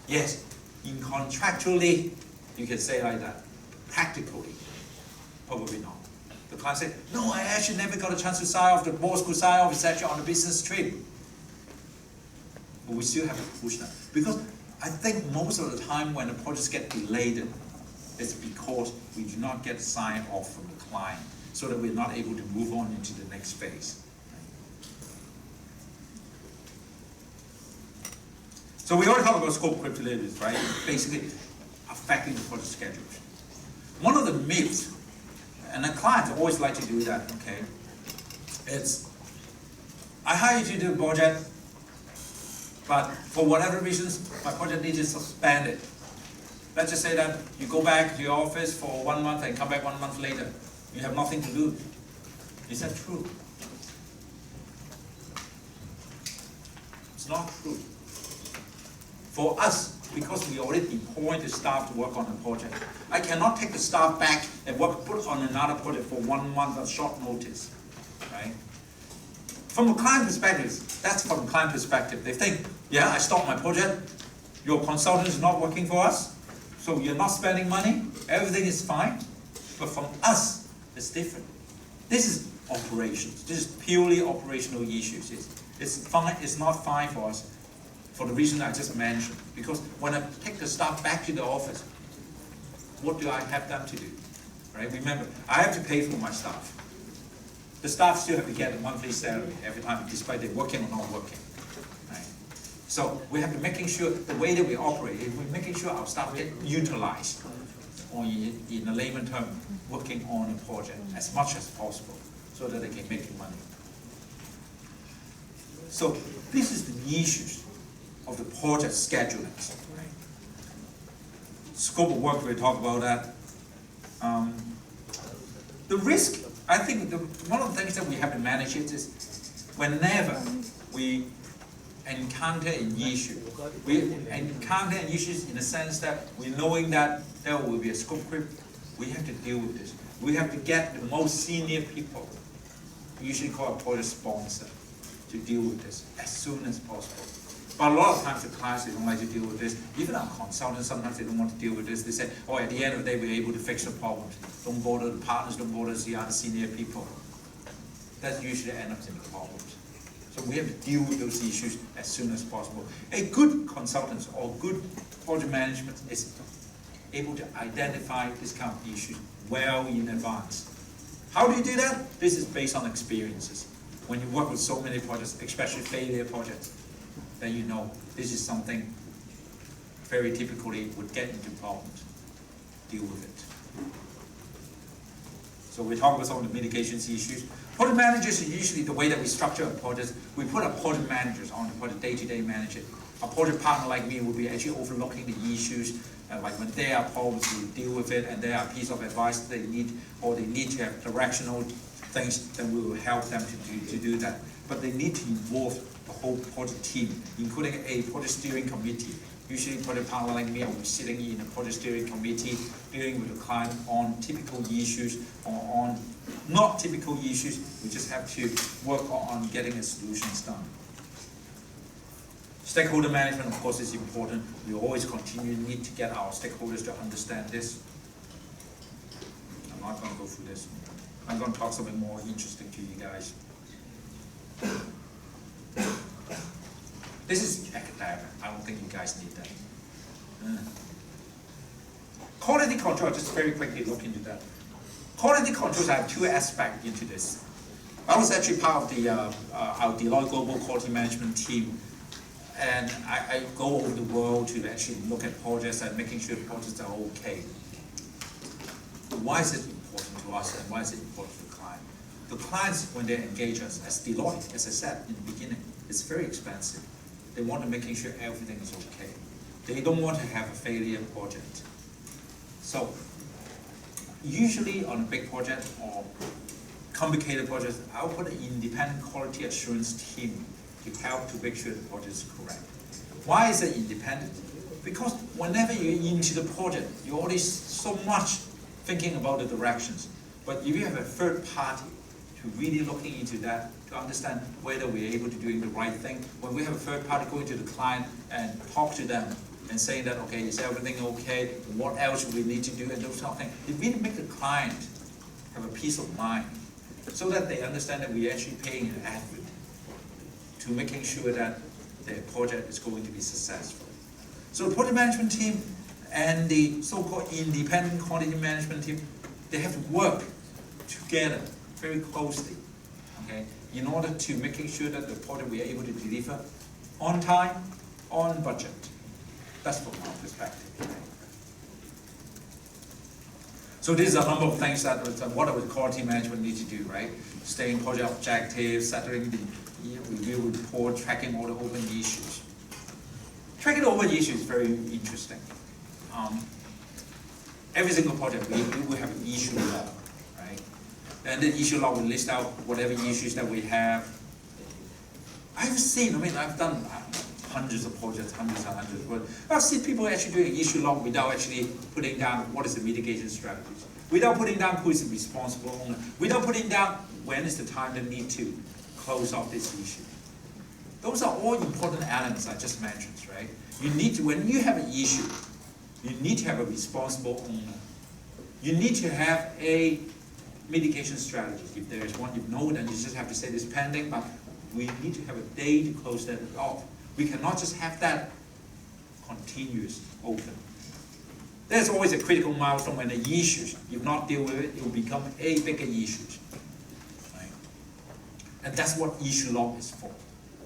C: Yes, in contractually, you can say like that. Practically, probably not. The client said, no, I actually never got a chance to sign off. The boss could sign off. It's actually on a business trip. But we still have to push that. Because I think most of the time when the projects get delayed, it's because we do not get sign off from the client so that we're not able to move on into the next phase. So we already talked about scope creep deliveries, right? Basically affecting the project schedules. One of the myths, and the clients always like to do that, okay? It's, I hire you to do a project, but for whatever reasons, my project needs to suspend it. Let's just say that you go back to your office for 1 month and come back 1 month later. You have nothing to do. Is that true? It's not true. For us, because we already deployed the staff to work on the project, I cannot take the staff back and put on another project for 1 month at short notice, right? From a client perspective, that's from a client perspective. They think, yeah, I stopped my project, your consultant is not working for us, so you're not spending money, everything is fine. But from us, it's different. This is operations. This is purely operational issues. It's fine. It's not fine for us for the reason I just mentioned. Because when I take the staff back to the office, what do I have them to do? Right? Remember, I have to pay for my staff. The staff still have to get a monthly salary every time, despite they're working or not working. Right? So we have to making sure the way that we operate, we're making sure our staff get utilized, or in a layman term, working on a project as much as possible, so that they can make money. So this is the issues of the project scheduling. Right? Scope of work, we talk about that. The risk, I think one of the things that we have to manage it is whenever we encounter an issue, we encounter an issue in the sense that we're knowing that there will be a scope creep, we have to deal with this. We have to get the most senior people, usually called a project sponsor, to deal with this as soon as possible. But a lot of times the clients, they don't like to deal with this. Even our consultants, sometimes they don't want to deal with this. They say, oh, at the end of the day, we're able to fix the problems. Don't bother the partners, don't bother the other senior people. That usually ends up in the problems. So we have to deal with those issues as soon as possible. A good consultant or good project management is able to identify this kind of issues well in advance. How do you do that? This is based on experiences. When you work with so many projects, especially failure projects, then you know this is something very typically would get into problems. Deal with it. So we talk about some of the mitigation issues. Project managers are usually the way that we structure our projects. We put our project managers on the project day-to-day manager. A project partner like me will be actually overlooking the issues. Like when there are problems, we deal with it, and there are pieces of advice they need, or they need to have directional things, then we will help them to do that. But they need to involve the whole project team, including a project steering committee. Usually a project partner like me, I will be sitting in a project steering committee, dealing with the client on typical issues or on not typical issues. We just have to work on getting the solutions done. Stakeholder management, of course, is important. We always need to get our stakeholders to understand this. I'm not going to go through this. I'm going to talk something more interesting to you guys. This is academic. I don't think you guys need that. Quality control, just very quickly look into that. Quality controls have two aspects into this. I was actually part of the our Deloitte Global Quality Management team, and I go over the world to actually look at projects and making sure the projects are okay. Why is it important to us, and why is it important to the client? The clients, when they engage us, as Deloitte, as I said in the beginning, it's very expensive. They want to making sure everything is okay. They don't want to have a failure project. So, usually on a big project or complicated project, I'll put an independent quality assurance team to help to make sure the project is correct. Why is it independent? Because whenever you're into the project, you're already so much thinking about the directions. But if you have a third party to really looking into that, to understand whether we're able to do the right thing, when we have a third party going to the client and talk to them and saying that, okay, is everything okay? What else we need to do? And those kind of things. It really makes the client have a peace of mind so that they understand that we're actually paying an effort to making sure that their project is going to be successful. So the project management team and the so-called independent quality management team, they have to work together very closely, okay, in order to making sure that the project we are able to deliver on time on budget. That's from our perspective. So these are a number of things that what our quality management need to do, right? Staying project objectives, settling the review report, tracking all the open issues. Tracking the open issues is very interesting. Every single project we will have an issue log, right? And the issue log will list out whatever issues that we have. I've seen, I've done hundreds of projects, hundreds and hundreds, but I've seen people actually doing an issue log without actually putting down what is the mitigation strategies, without putting down who is the responsible owner, without putting down when is the time they need to close off this issue. Those are all important elements I just mentioned, right? You need to, when you have an issue, you need to have a responsible owner. You need to have a mitigation strategy. If there is one, you know, then you just have to say this pending, but we need to have a day to close that off. We cannot just have that continuous open. There's always a critical milestone when the issues, if not deal with it, it will become a bigger issue. Right? And that's what issue log is for.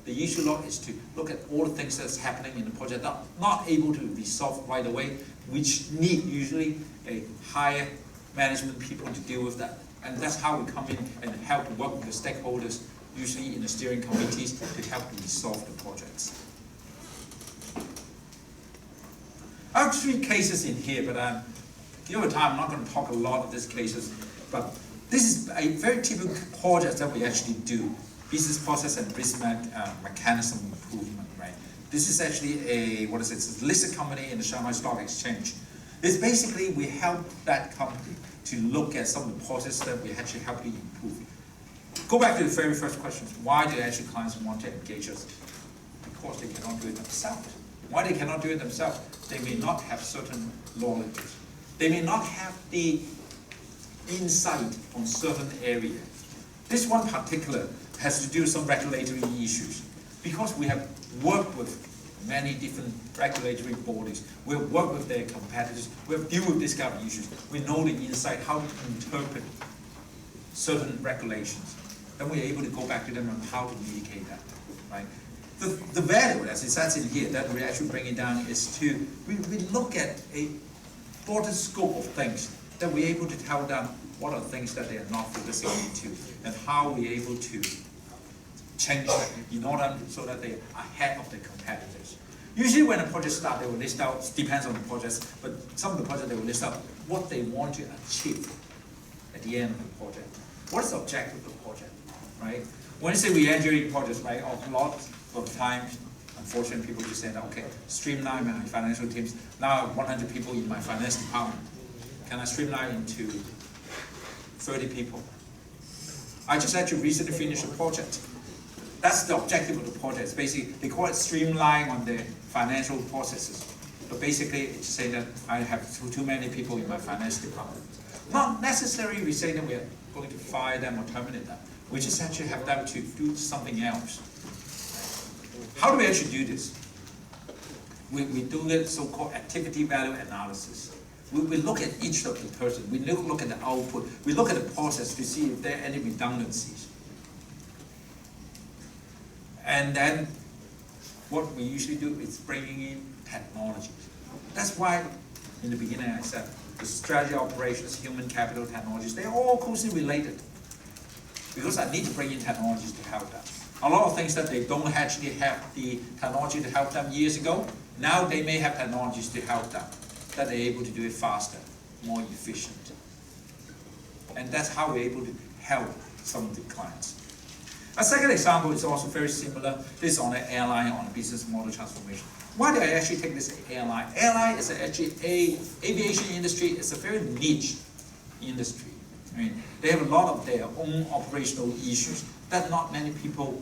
C: The issue log is to look at all the things that's happening in the project that are not able to be solved right away, which need usually a higher management people to deal with that. And that's how we come in and help work with the stakeholders, usually in the steering committees, to help resolve the projects. I have 3 cases in here, but given the time, I'm not going to talk a lot of these cases, but this is a very typical project that we actually do. Business process and risk mechanism improvement, right? This is actually it's a listed company in the Shanghai Stock Exchange. It's basically, we help that company to look at some of the processes that we actually help to improve. Go back to the very first question. Why do actually clients want to engage us? Because they cannot do it themselves. Why they cannot do it themselves? They may not have certain knowledge. They may not have the insight on certain areas. This one particular has to do with some regulatory issues. Because we have worked with many different regulatory bodies, we have worked with their competitors, we have dealt with this kind of issues. We know the insight, how to interpret certain regulations. Then we're able to go back to them on how to mitigate that, right? The value, as it says in here, that we actually bring it down is to, we look at a broader scope of things, that we're able to tell them what are the things that they are not focusing into, and how we're able to change that in order so that they are ahead of their competitors. Usually when a project starts, they will list out, depends on the projects, but some of the projects they will list out what they want to achieve at the end of the project. What is the objective of the project, right? When you say we engineering projects, right, a lot of times, unfortunately, people just say, okay, streamline my financial teams. Now I have 100 people in my finance department. Can I streamline into 30 people? I just actually recently finished a project. That's the objective of the project. It's basically, they call it streamline on the financial processes. But basically, it's saying that I have too many people in my finance department. Not necessarily we say that we are going to fire them or terminate them. We just actually have them to do something else. How do we actually do this? We do the so-called activity value analysis. We look at each of the person. We look at the output. We look at the process to see if there are any redundancies. And then what we usually do is bringing in technologies. That's why in the beginning I said the strategy, operations, human capital, technologies, they're all closely related. Because I need to bring in technologies to help them. A lot of things that they don't actually have the technology to help them years ago, now they may have technologies to help them, that they're able to do it faster, more efficient. And that's how we're able to help some of the clients. A second example is also very similar. This is on an airline, on a business model transformation. Why did I actually take this airline? Airline is actually aviation industry. It's a very niche industry. I mean, they have a lot of their own operational issues that not many people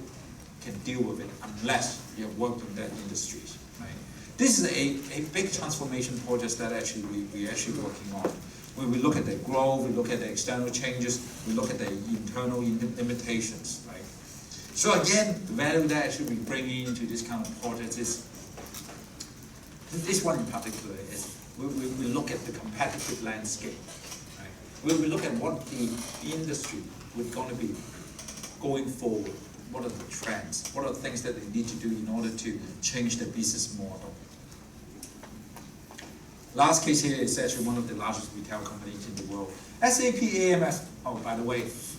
C: can deal with it unless you have worked in that industries. Right? This is a big transformation project that actually we're actually working on. When we look at the growth, we look at the external changes, we look at the internal limitations. Right? So again, the value that actually we bring into this kind of project is, this one in particular is, we look at the competitive landscape. Right? We look at what the industry is going to be going forward. what are the trends? What are the things that they need to do in order to change their business model? Last case here is actually one of the largest retail companies in the world. SAP AMS. Oh, by the way, if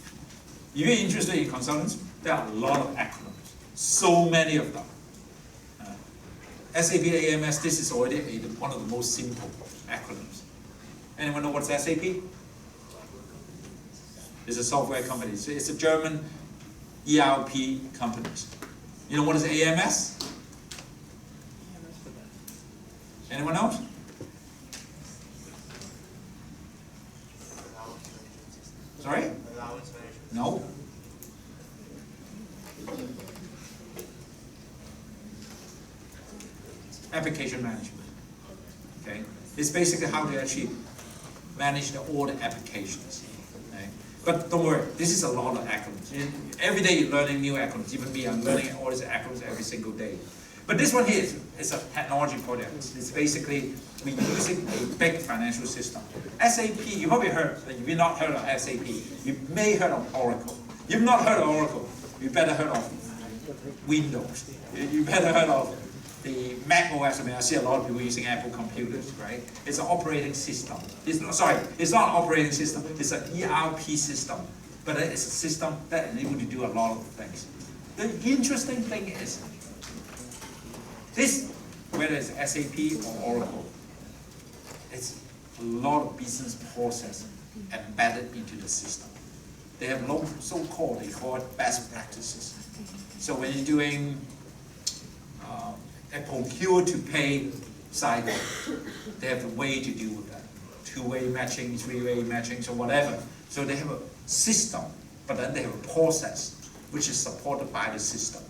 C: you're interested in consultants, there are a lot of acronyms. So many of them. SAP AMS, this is already one of the most simple acronyms. Anyone know what's SAP? It's a software company. It's a German ERP company. You know what is AMS? Anyone else? Sorry? No. Application management. Okay? It's basically how to actually manage all the applications. Okay? But don't worry, this is a lot of acronyms. Every day you're learning new acronyms. Even me, I'm learning all these acronyms every single day. But this one here is a technology project. It's basically we're using a big financial system. SAP, you probably heard, if you've not heard of SAP, you may heard of Oracle. You've not heard of Oracle, you better heard of Windows. You better heard of the Mac OS. I mean, I see a lot of people using Apple computers, right? It's an operating system. It's not an operating system, it's an ERP system. But it's a system that enables you to do a lot of things. The interesting thing is, this, whether it's SAP or Oracle, it's a lot of business process embedded into the system. They have so-called, they call it best practices. So when you're doing a procure to pay cycle, they have a way to deal with that. Two-way matching, three-way matching, so whatever. So they have a system, but then they have a process which is supported by the system.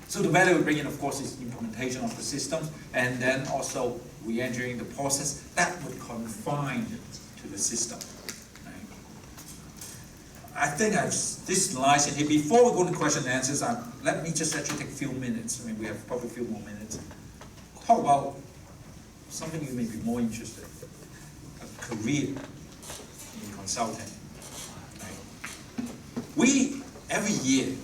C: So the value we bring in, of course, is implementation of the system, and then also re-engineering the process that would confine it to the system. Right? I think this lies in here. Before we go to question and answers, let me just actually take a few minutes. I mean, we have probably a few more minutes. Talk about something you may be more interested in, a career in consulting. Right? Every year,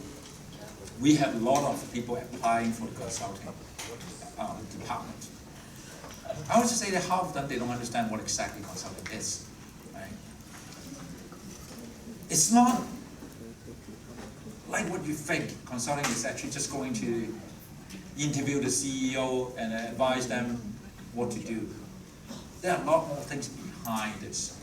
C: we have a lot of people applying for the consulting department. I would just say that half of them, they don't understand what exactly consulting is. Right? It's not like what you think. Consulting is actually just going to interview the CEO and advise them what to do. There are a lot more things behind this.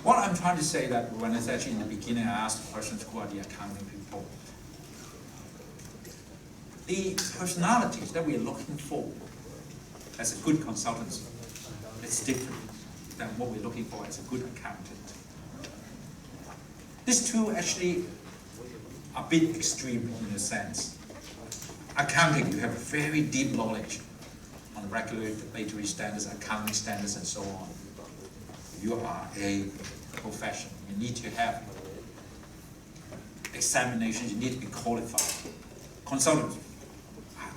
C: What I'm trying to say that when it's actually in the beginning, I asked the questions, who are the accounting people? The personalities that we're looking for as a good consultant, it's different than what we're looking for as a good accountant. These two actually are a bit extreme in a sense. Accounting, you have a very deep knowledge on regulatory standards, accounting standards, and so on. You are a profession. You need to have examinations. You need to be qualified. Consultants,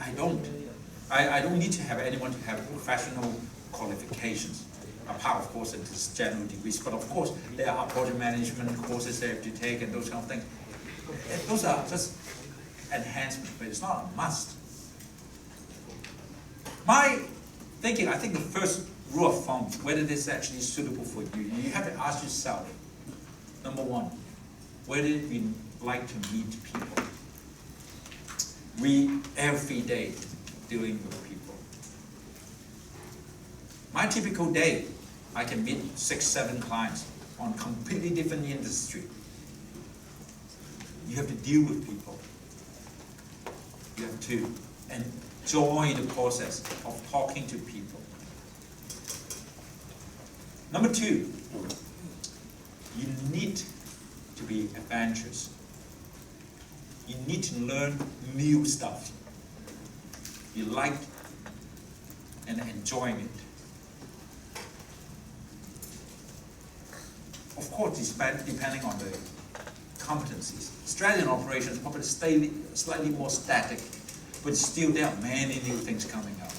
C: I don't need to have anyone to have professional qualifications. Apart, of course, it is general degrees. But of course, there are project management courses they have to take and those kind of things. Those are just enhancements, but it's not a must. My thinking, I think the first rule of thumb, whether this actually is suitable for you, you have to ask yourself, number one, whether you like to meet people. We, every day, dealing with people. My typical day, I can meet 6, 7 clients on completely different industry. You have to deal with people. You have to enjoy the process of talking to people. Number 2, you need to be adventurous. You need to learn new stuff. You like and enjoying it. Of course, depending on the competencies. Strategy and operations are probably slightly more static, but still there are many new things coming up.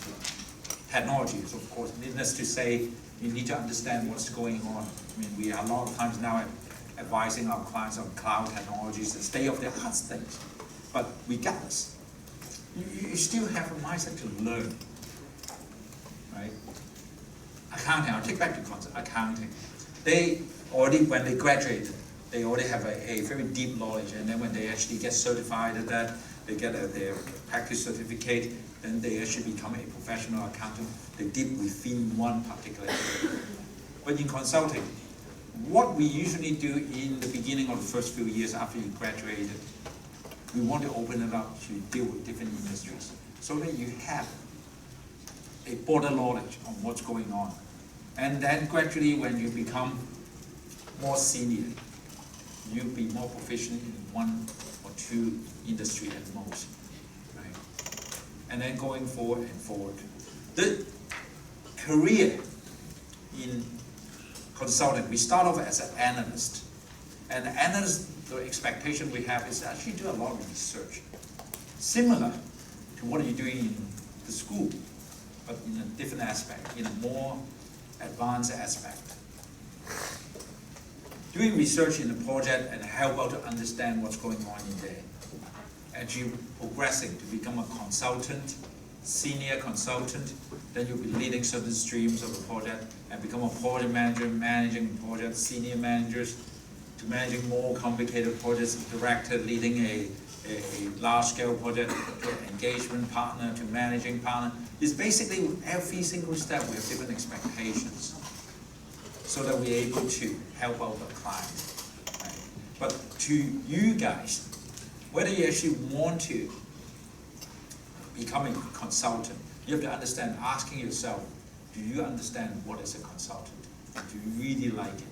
C: Technology is, of course, needless to say, you need to understand what's going on. I mean, we are a lot of times now advising our clients on cloud technologies and state-of-the-art things. But regardless, you still have a mindset to learn, right? Accounting, I'll take back to concept, accounting. They already, when they graduate, they already have a very deep knowledge, and then when they actually get certified at that, they get their practice certificate, then they actually become a professional accountant. They deep within one particular area. But in consulting, what we usually do in the beginning of the first few years after you graduated, we want to open it up to deal with different industries so that you have a broader knowledge on what's going on. And then gradually when you become more senior, you'll be more proficient in one or two industry at most, right? And then going forward and forward. The career in consulting, we start off as an analyst. And the analyst, the expectation we have is to actually do a lot of research. Similar to what you're doing in the school, but in a different aspect, in a more advanced aspect. Doing research in a project and help out to understand what's going on in there. As you progressing to become a consultant, senior consultant, then you'll be leading certain streams of the project and become a project manager, managing projects, senior managers, to managing more complicated projects, director leading a large-scale project, to an engagement partner, to managing partner. It's basically every single step we have different expectations so that we're able to help out the client. Right? But to you guys, whether you actually want to become a consultant, you have to understand, asking yourself, do you understand what is a consultant? And do you really like it?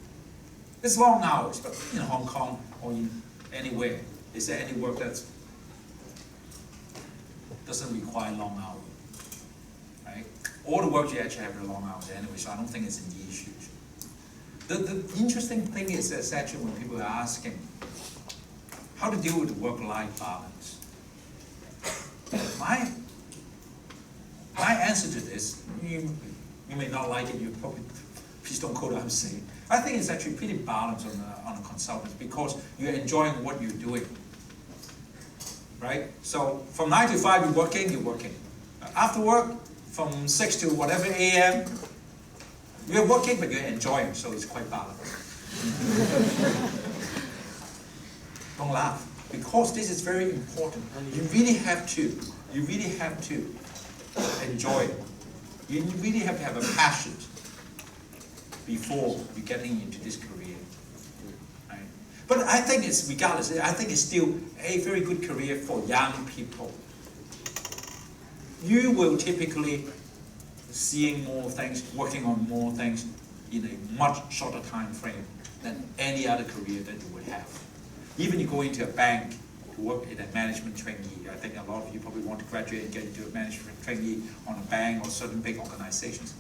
C: It's long hours, but in Hong Kong or in anywhere, is there any work that doesn't require long hours? Right? All the work you actually have long hours anyway, so I don't think it's an issue. The interesting thing is actually when people are asking how to deal with the work-life balance. My answer to this, you may not like it, you probably, please don't quote what I'm saying. I think it's actually pretty balanced on a consultant because you're enjoying what you're doing, right? So from 9 to 5 you're working. After work, from 6 to whatever a.m., you're working, but you're enjoying, so it's quite balanced. Don't laugh, because this is very important. You really have to enjoy it. You really have to have a passion before you're getting into this career. Right? But I think it's, regardless, I think it's still a very good career for young people. You will typically seeing more things, working on more things in a much shorter time frame than any other career that you would have. Even you go into a bank to work in a management trainee, I think a lot of you probably want to graduate and get into a management trainee on a bank or certain big organizations.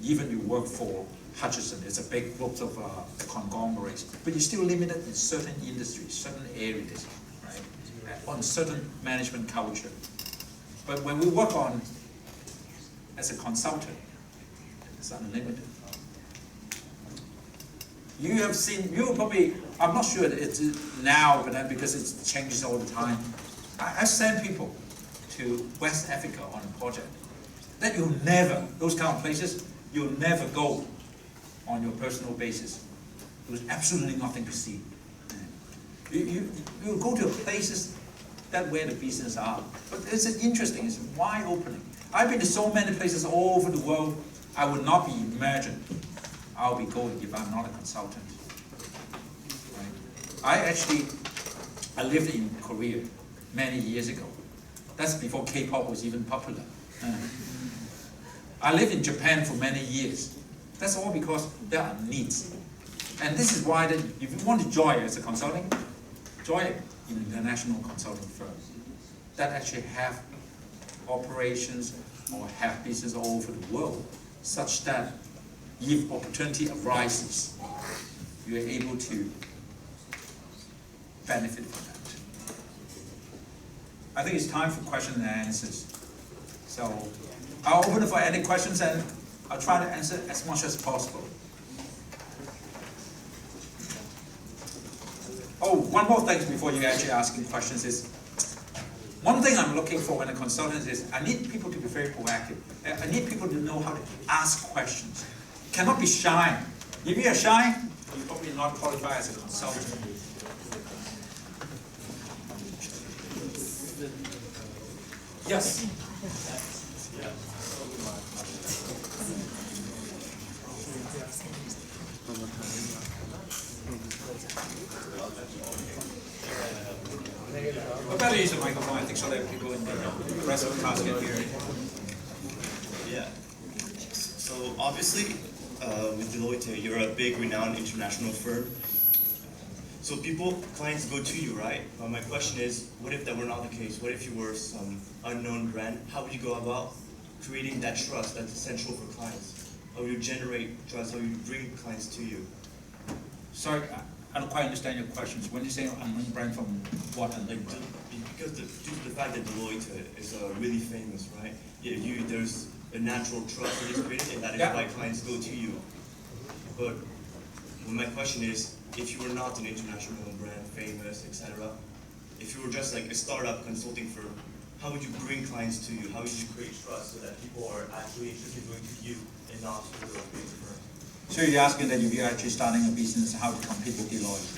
C: Even you work for Hutchison, it's a big group of conglomerates, but you're still limited in certain industries, certain areas, right? On certain management culture. But when we work on, as a consultant, it's unlimited. You have seen, you probably, I'm not sure it's now, but because it changes all the time. I send people to West Africa on a project that you'll never, those kind of places, you'll never go on your personal basis. There's absolutely nothing to see. You'll go to places that where the business are. But it's interesting, it's wide opening. I've been to so many places all over the world, I would not be imagined I'll be going if I'm not a consultant. Right? I lived in Korea many years ago. That's before K-pop was even popular. I lived in Japan for many years. That's all because there are needs. And this is why that if you want to join as a consulting, join in international consulting firms that actually have operations or have business all over the world, such that if opportunity arises, you are able to benefit from that. I think it's time for questions and answers. So I'll open it for any questions and I'll try to answer as much as possible. one more thing before you actually asking questions is, one thing I'm looking for in a consultant is I need people to be very proactive. I need people to know how to ask questions. Cannot be shy. If you are shy, you're probably not qualified as a consultant. Yes. I better use the microphone, I think, so that people in the rest of the class can hear it.
D: Yeah. So obviously, with Deloitte, you're a big, renowned international firm. So clients go to you, right? But my question is, what if that were not the case? What if you were some unknown brand? How would you go about creating that trust that's essential for clients? How would you generate trust? How would you bring clients to you?
C: Sorry, I don't quite understand your questions. When you say unknown brand, from what?
D: Because due to the fact that Deloitte is really famous, right? Yeah, there's a natural trust that is created, and that is why clients go to you. But my question is, if you were not an international brand, famous, etc., if you were just like a startup consulting firm, how would you bring clients to you? How would you create trust so that people are actually interested in going to you and not to the big firm?
C: So you're asking that if you're actually starting a business, how to compete with Deloitte?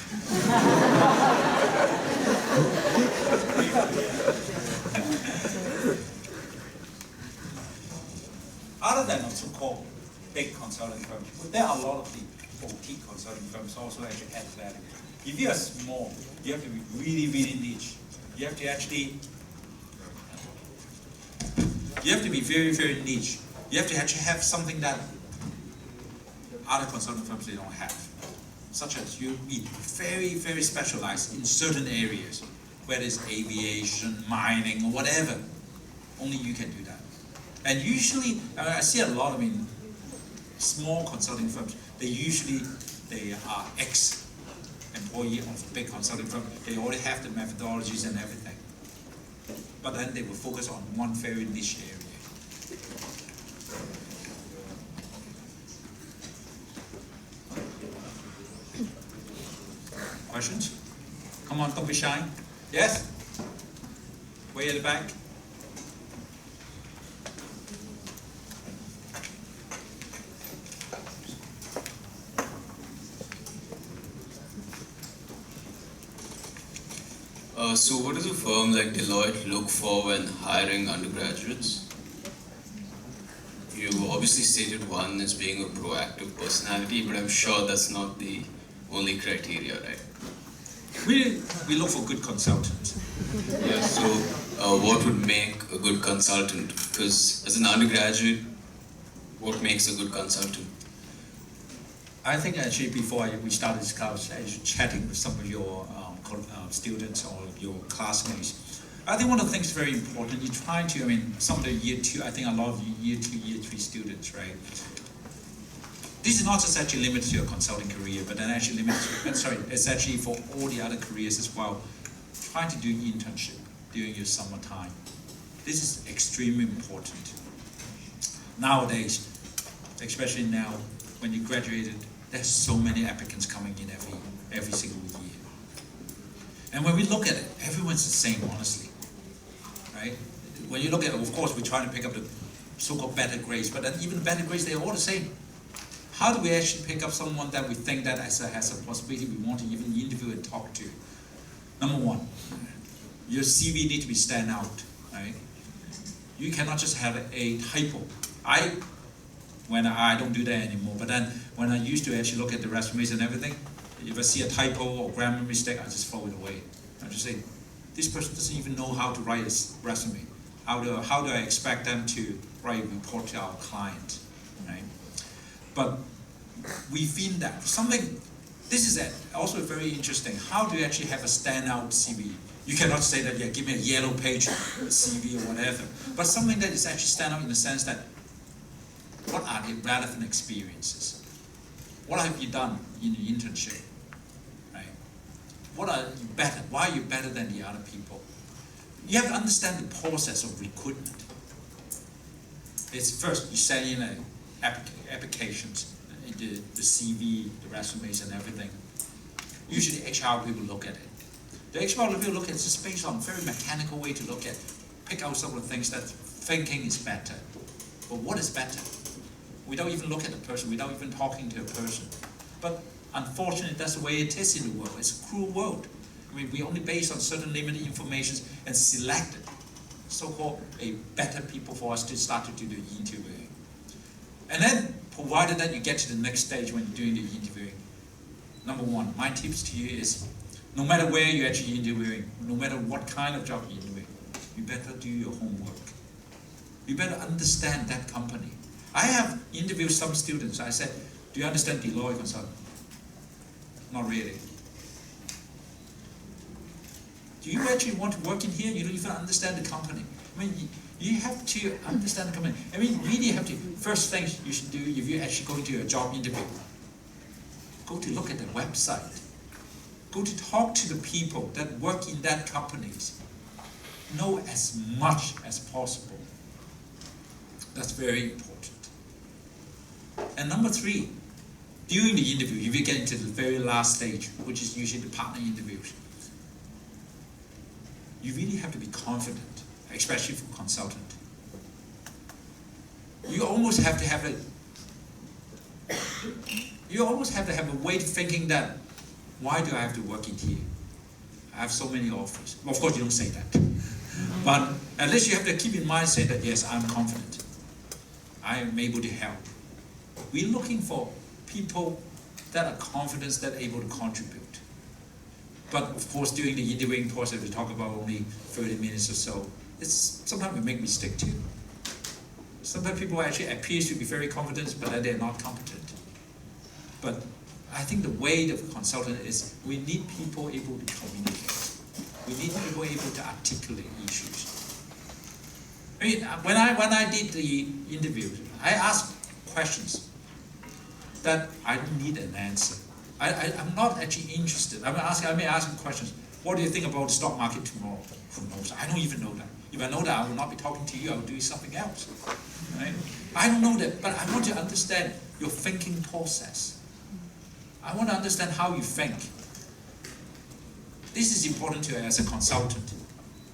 C: Other than so-called big consulting firms, there are a lot of the boutique consulting firms also actually add value. If you are small, you have to be really, really niche. You have to be very, very niche. You have to actually have something that other consulting firms they don't have. Such as you be very, very specialized in certain areas, whether it's aviation, mining, or whatever. Only you can do that. And usually, I see a lot of small consulting firms, they are ex-employee of a big consulting firm. They already have the methodologies and everything. But then they will focus on one very niche area. Questions? Come on, don't be shy. Yes? Way at the back.
E: So what does a firm like Deloitte look for when hiring undergraduates? You obviously stated one as being a proactive personality, but I'm sure that's not the only criteria, right?
C: We look for good consultants.
E: Yeah, so what would make a good consultant? Because as an undergraduate, what makes a good consultant?
C: I think actually before we started this class, I was chatting with some of your students or your classmates. I think one of the things very important, you try to, some of the year two, I think a lot of year two, year three students, right? This is not just actually limited to your consulting career, but then actually it's actually for all the other careers as well. Try to do internship during your summertime. This is extremely important. Nowadays, especially now, when you graduated, there's so many applicants coming in every single year. And when we look at it, everyone's the same, honestly, right? When you look at it, of course, we're trying to pick up the so-called better grades, but then even better grades, they're all the same. How do we actually pick up someone that we think that has a possibility we want to even interview and talk to? Number one, your CV needs to be stand out, right? You cannot just have a typo. I don't do that anymore, but then when I used to actually look at the resumes and everything, if I see a typo or grammar mistake, I just throw it away. I just say, this person doesn't even know how to write a resume. How do I expect them to write a report to our client, right? But we feel that something, this is also very interesting. How do you actually have a standout CV? You cannot say that, yeah, give me a yellow page CV or whatever, but something that is actually stand out in the sense that, what are the relevant experiences? What have you done in your internship? Right? What are you better? Why are you better than the other people? You have to understand the process of recruitment. It's first, you send in applications, the CV, the resumes and everything. Usually HR people look at it. The expert review look at just based on very mechanical way to look at, pick out some of the things that thinking is better. But what is better? We don't even look at the person, without even talking to a person. But unfortunately, that's the way it is in the world. It's a cruel world. I mean, we only based on certain limited information and selected so-called a better people for us to start to do the interviewing. And then, provided that you get to the next stage when you're doing the interviewing, number one, my tips to you is, no matter where you're actually interviewing, no matter what kind of job you're doing, you better do your homework. You better understand that company. I have interviewed some students. I said, do you understand Deloitte consulting? Not really. Do you actually want to work in here? You don't even understand the company. I mean, you have to understand the company. I mean, really have to, first thing you should do if you're actually going to a job interview, go to look at the website. Go to talk to the people that work in that companies. Know as much as possible. That's very important. And number three, during the interview, if you get into the very last stage, which is usually the partner interviews, you really have to be confident, especially for consultant. You almost have to have a way of thinking that, why do I have to work in here? I have so many offers. Well, of course, you don't say that. But at least you have to keep in mind, say that, yes, I'm confident. I am able to help. We're looking for people that are confident, that are able to contribute. But of course, during the interviewing process, we talk about only 30 minutes or so. Sometimes we make mistakes too. Sometimes people actually appear to be very confident, but they're not competent. But I think the way of a consultant is we need people able to communicate. We need people able to articulate issues. I mean, when I did the interviews, I asked questions that I don't need an answer. I'm not actually interested. I may ask questions. What do you think about the stock market tomorrow? Who knows? I don't even know that. If I know that, I will not be talking to you. I will do something else. Right? I don't know that, but I want to understand your thinking process. I want to understand how you think. This is important to you as a consultant.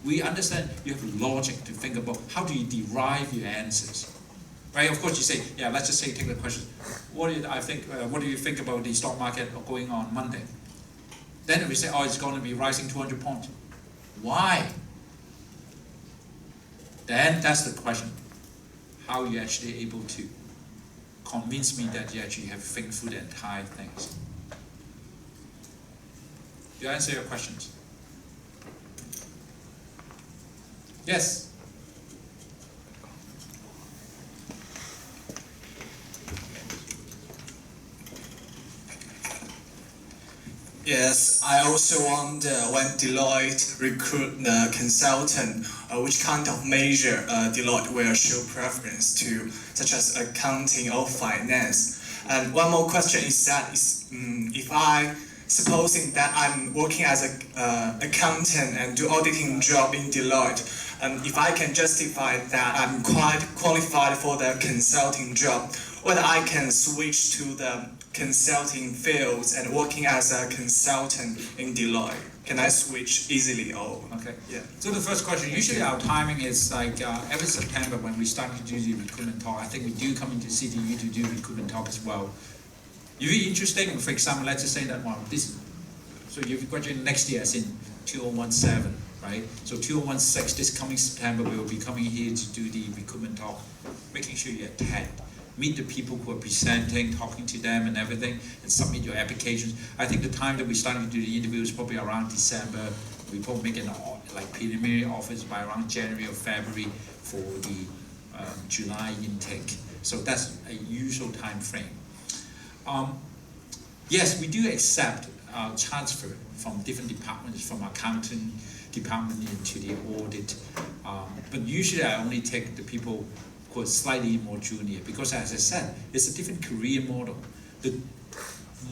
C: We understand you have logic to think about how do you derive your answers. Right? Of course, you say, yeah. Let's just say take the question. What do you think about the stock market going on Monday? Then we say, oh, it's going to be rising 200 points. Why? Then that's the question. How are you actually able to convince me that you actually have think through the entire things? Do I answer your questions? Yes.
F: Yes, I also wonder when Deloitte recruit the consultant, which kind of measure Deloitte will show preference to, such as accounting or finance. And one more question is that supposing that I'm working as an accountant and do auditing job in Deloitte, if I can justify that I'm quite qualified for the consulting job, whether I can switch to the consulting fields and working as a consultant in Deloitte. Can I switch easily?
C: Okay.
F: Yeah.
C: So the first question, usually our timing is like every September when we start to do the recruitment talk. I think we do come into CTU to do recruitment talk as well. If you're interested, for example, let's just say that so you've graduated next year as in 2017, right? So 2016, this coming September, we will be coming here to do the recruitment talk, making sure you attend. Meet the people who are presenting, talking to them and everything, and submit your applications. I think the time that we're starting to do the interview is probably around December. We probably make an preliminary offers by around January or February for the July intake. So that's a usual time frame. Yes, we do accept transfer from different departments, from accounting department into the audit. But usually I only take the people who are slightly more junior, because as I said, it's a different career model. The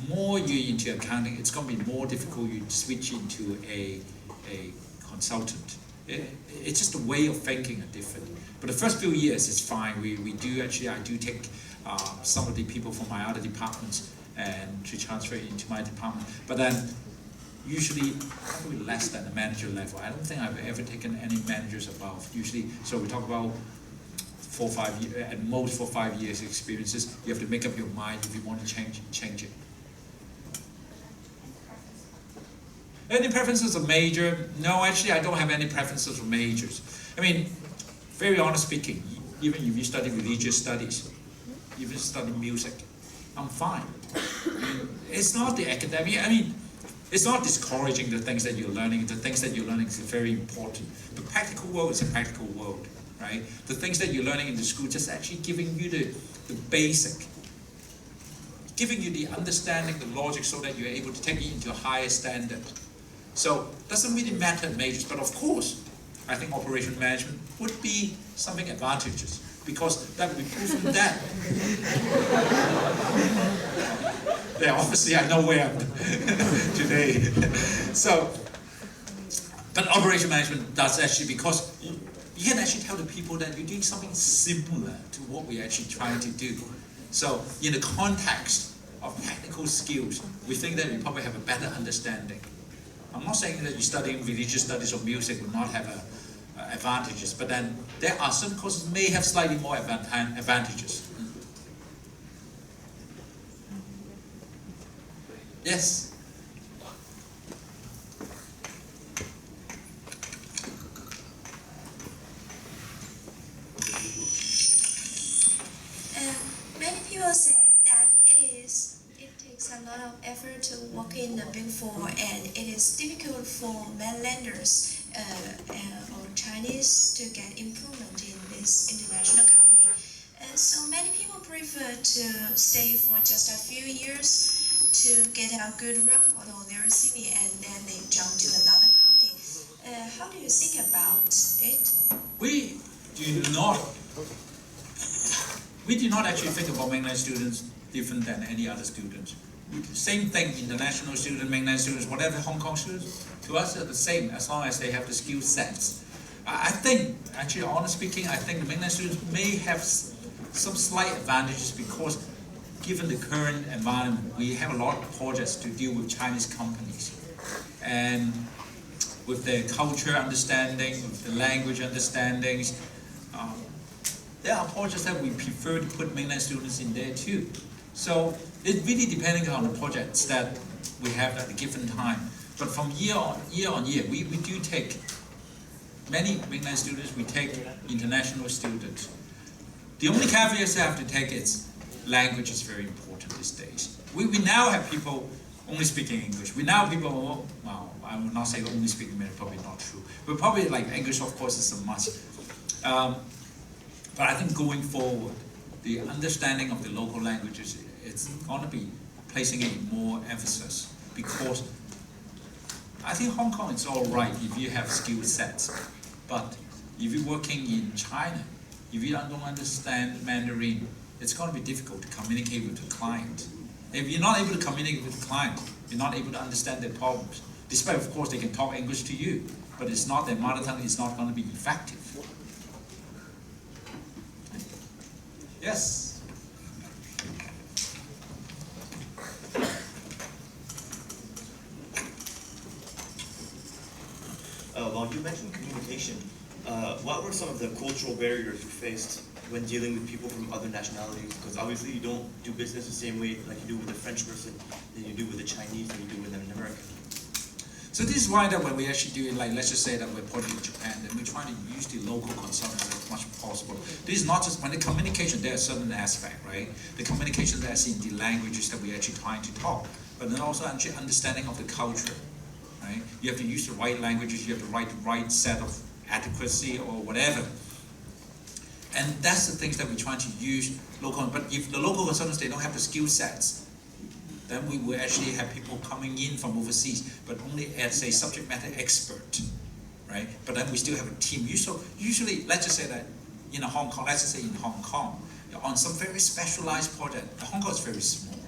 C: more you're into accounting, it's going to be more difficult you switch into a consultant. It's just a way of thinking are different. But the first few years it's fine. I do take some of the people from my other departments and to transfer into my department. But then usually probably less than the manager level. I don't think I've ever taken any managers above. Usually, so we talk about 4 or 5 years, at most 4 or 5 years experiences. You have to make up your mind if you want to change it. Any preferences of major? No, actually I don't have any preferences for majors. I mean, very honest speaking, even if you study religious studies, even study music, I'm fine. I mean, it's not the academic, I mean, it's not discouraging the things that you're learning. The things that you're learning is very important. The practical world is a practical world, right? The things that you're learning in the school just actually giving you the basic, giving you the understanding, the logic, so that you're able to take it into a higher standard. So it doesn't really matter majors, but of course, I think operation management would be something advantageous, because that would be proven that. Yeah, obviously I know where I'm today. So, but operation management does actually, because you can actually tell the people that you're doing something similar to what we're actually trying to do. So in the context of technical skills, we think that we probably have a better understanding. I'm not saying that you studying religious studies or music would not have advantages, but then there are some courses may have slightly more advantages. Yes?
G: Many people say that it takes a lot of effort to work in the Big Four, and it is difficult for mainlanders or Chinese to get improvement in this international company. So many people prefer to stay for just a few years to get a good record on their CV, and then they jump to another company. How do you think about it?
C: We do not actually think about mainland students different than any other students. Same thing, international students, mainland students, whatever, Hong Kong students, to us are the same as long as they have the skill sets. I think, actually, honestly speaking, I think the mainland students may have some slight advantages, because given the current environment, we have a lot of projects to deal with Chinese companies. And with their culture understanding, with the language understandings, there are projects that we prefer to put mainland students in there too. So it really depending on the projects that we have at a given time. But from year on year, we do take many mainland students, we take international students. The only caveat I have to take is language is very important these days. We now have people only speaking English. We now have people, well, I will not say only speaking, probably not true. But probably like English, of course, is a must. But I think going forward, the understanding of the local languages, it's going to be placing it more emphasis, because I think Hong Kong is all right if you have skill sets, but if you're working in China, if you don't understand Mandarin, it's going to be difficult to communicate with the client. If you're not able to communicate with the client, you're not able to understand their problems. Despite, of course, they can talk English to you, but it's not their mother tongue, it's not going to be effective. Yes?
D: Well, you mentioned communication. What were some of the cultural barriers you faced when dealing with people from other nationalities? Because obviously you don't do business the same way like you do with a French person, than you do with a Chinese, than you do with an American.
C: So this is why that when we actually do it, like let's just say that we're putting in Japan, then we're trying to use the local consultants as much as possible. This is not just when the communication, there's a certain aspect, right? The communication that's in the languages that we're actually trying to talk, but then also actually understanding of the culture, right? You have to use the right languages, you have to write the right set of adequacy or whatever. And that's the things that we're trying to use local, but if the local consultants, they don't have the skill sets, then we will actually have people coming in from overseas, but only as a subject matter expert, right? But then we still have a team. Usually, let's just say that in Hong Kong, let's just say in Hong Kong, on some very specialized project, Hong Kong is very small.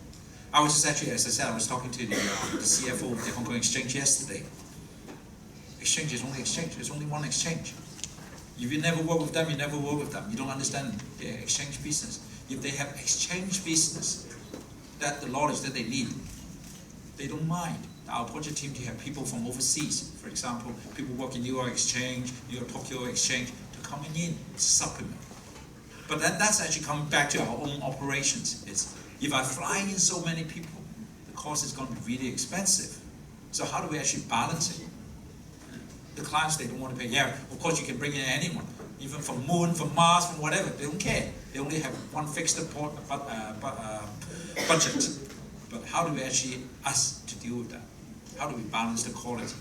C: I was just actually, as I said, I was talking to the CFO of the Hong Kong Exchange yesterday. Exchange is only exchange, there's only one exchange. If you never work with them, you never work with them. You don't understand their exchange business. If they have exchange business, that the knowledge that they need, they don't mind. our project team to have people from overseas. For example, people work in New York Exchange, New York Tokyo Exchange, to coming in to supplement. But that's actually coming back to our own operations. It's, if I fly in so many people, the cost is going to be really expensive. So how do we actually balance it? The clients, they don't want to pay. Yeah, of course you can bring in anyone, even from Moon, from Mars, from whatever. They don't care. They only have one fixed budget. But how do we actually, us, to deal with that? How do we balance the quality?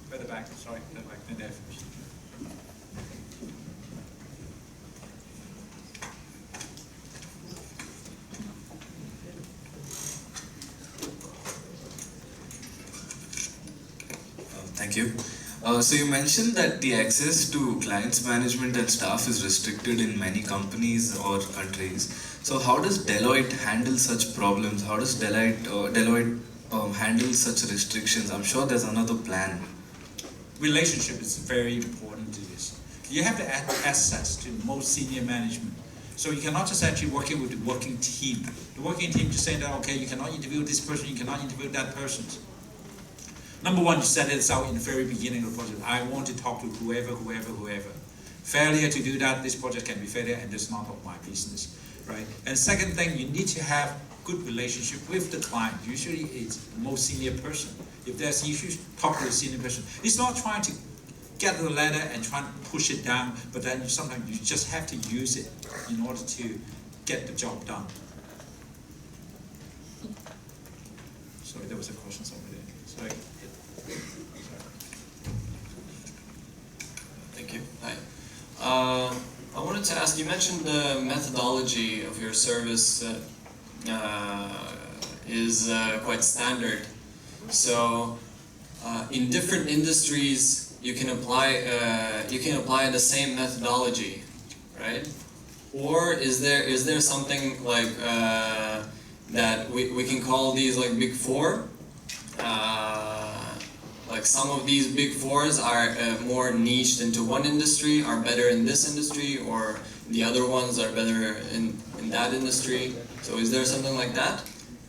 C: Further back, sorry, further back, and there first.
H: Thank you. So you mentioned that the access to clients management and staff is restricted in many companies or countries. So how does Deloitte handle such problems? How does Deloitte handle such restrictions? I'm sure there's another plan.
C: Relationship is very important to this. You have to have access to the most senior management. So you cannot just actually working with the working team. The working team just saying that, okay, you cannot interview this person, you cannot interview that person. Number one, you set this out in the very beginning of the project. I want to talk to whoever. Failure to do that, this project can be failure, and that's not of my business, right? And second thing, you need to have good relationship with the client. Usually it's the most senior person. If there's issues, talk to the senior person. It's not trying to get the ladder and try to push it down, but then sometimes you just have to use it in order to get the job done. Sorry, there was a question somewhere there. Sorry.
B: Thank you. Hi. I wanted to ask, you mentioned the methodology of your service is quite standard. So in different industries, you can apply the same methodology, right? Or is there something like that we can call these like Big Four? Like some of these Big Fours are more niched into one industry, are better in this industry, or the other ones are better in that industry. So is there something like that?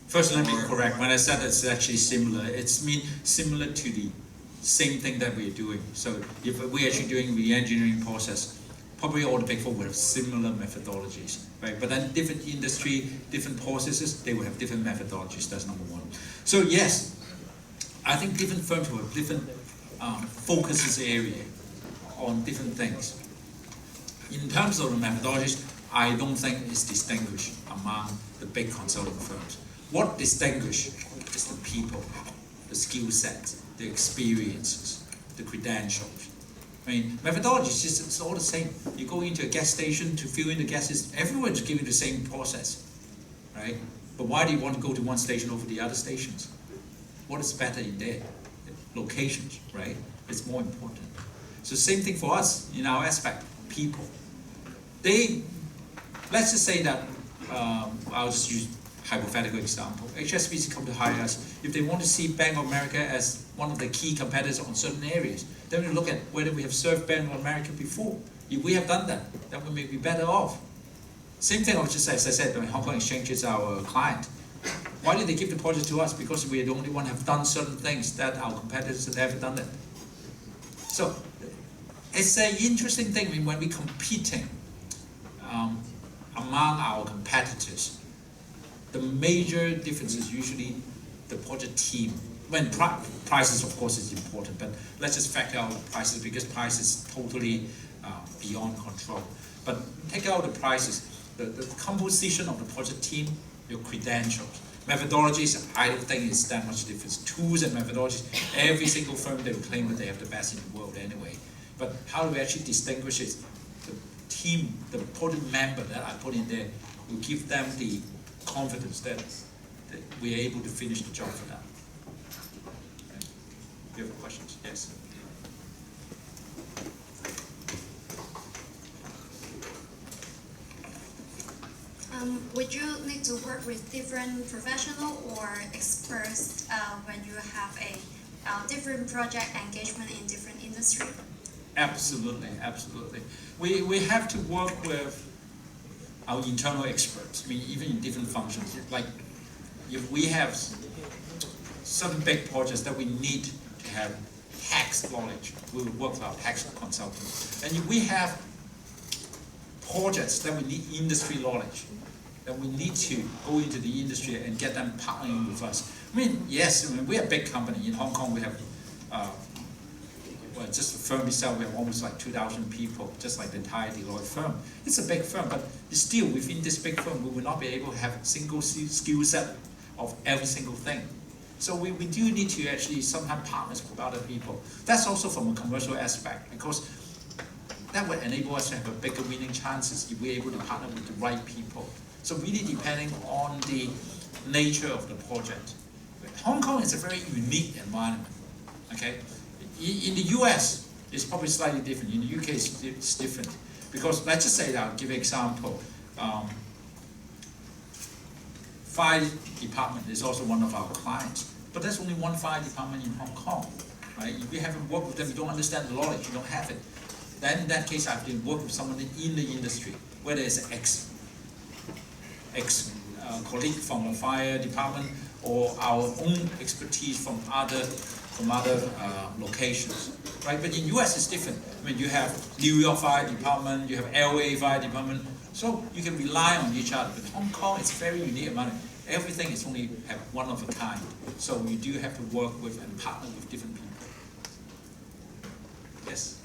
C: First, let me correct. When I said it's actually similar, it's similar to the same thing that we're doing. So if we're actually doing the engineering process, probably all the Big Four will have similar methodologies, right? But then different industry, different processes, they will have different methodologies. That's number one. So yes, I think different firms will have different focuses area on different things. In terms of the methodologies, I don't think it's distinguished among the big consulting firms. What distinguishes is the people, the skill sets, the experiences, the credentials. I mean, methodology is just, it's all the same. You go into a gas station to fill in the gases, everyone's giving the same process, right? But why do you want to go to one station over the other stations? What is better in there? Locations, right? It's more important. So same thing for us in our aspect, people. Let's just say that, I'll just use hypothetical example. HSBC come to hire us. If they want to see Bank of America as one of the key competitors on certain areas, then we look at whether we have served Bank of America before. If we have done that, then we may be better off. Same thing, just as I said, when Hong Kong Exchange is our client. Why did they give the project to us? Because we are the only one have done certain things that our competitors have never done it. So it's an interesting thing when we're competing among our competitors. The major difference is usually the project team. When prices, of course, is important, but let's just factor out prices because price is totally beyond control. But take out the prices, the composition of the project team, your credentials. Methodologies, I don't think it's that much difference. Tools and methodologies, every single firm they will claim that they have the best in the world anyway. But how do we actually distinguish it? The team, the project member that I put in there, will give them the confidence that we are able to finish the job for them. Okay. You have questions? Yes.
G: Would you need to work with different professional or experts when you have a different project engagement in different industry?
C: Absolutely, absolutely. We have to work with our internal experts. I mean, even in different functions. Like if we have some big projects that we need to have tax knowledge, we will work with our tax consultants. And if we have projects that we need industry knowledge, then we need to go into the industry and get them partnering with us. I mean, yes, we're a big company. In Hong Kong, we have, well, just the firm itself, we have almost like 2,000 people, just like the entire Deloitte firm. It's a big firm, but still within this big firm, we will not be able to have a single skill set of every single thing. So we do need to actually sometimes partner with other people. That's also from a commercial aspect, because that will enable us to have a bigger winning chances if we're able to partner with the right people. So really depending on the nature of the project. Hong Kong is a very unique environment, okay? In the US, it's probably slightly different. In the UK, it's different. Because let's just say that, I'll give you an example. Fire department is also one of our clients, but there's only one fire department in Hong Kong, right? If you haven't worked with them, you don't understand the knowledge, you don't have it. Then in that case, I have to work with someone in the industry, whether it's an ex-colleague from a fire department or our own expertise from other locations, right? But in US, it's different. I mean, you have New York Fire Department, you have LA Fire Department, so you can rely on each other. But Hong Kong, it's very unique environment. Everything is only have one of a kind. So you do have to work with and partner with different people. Yes?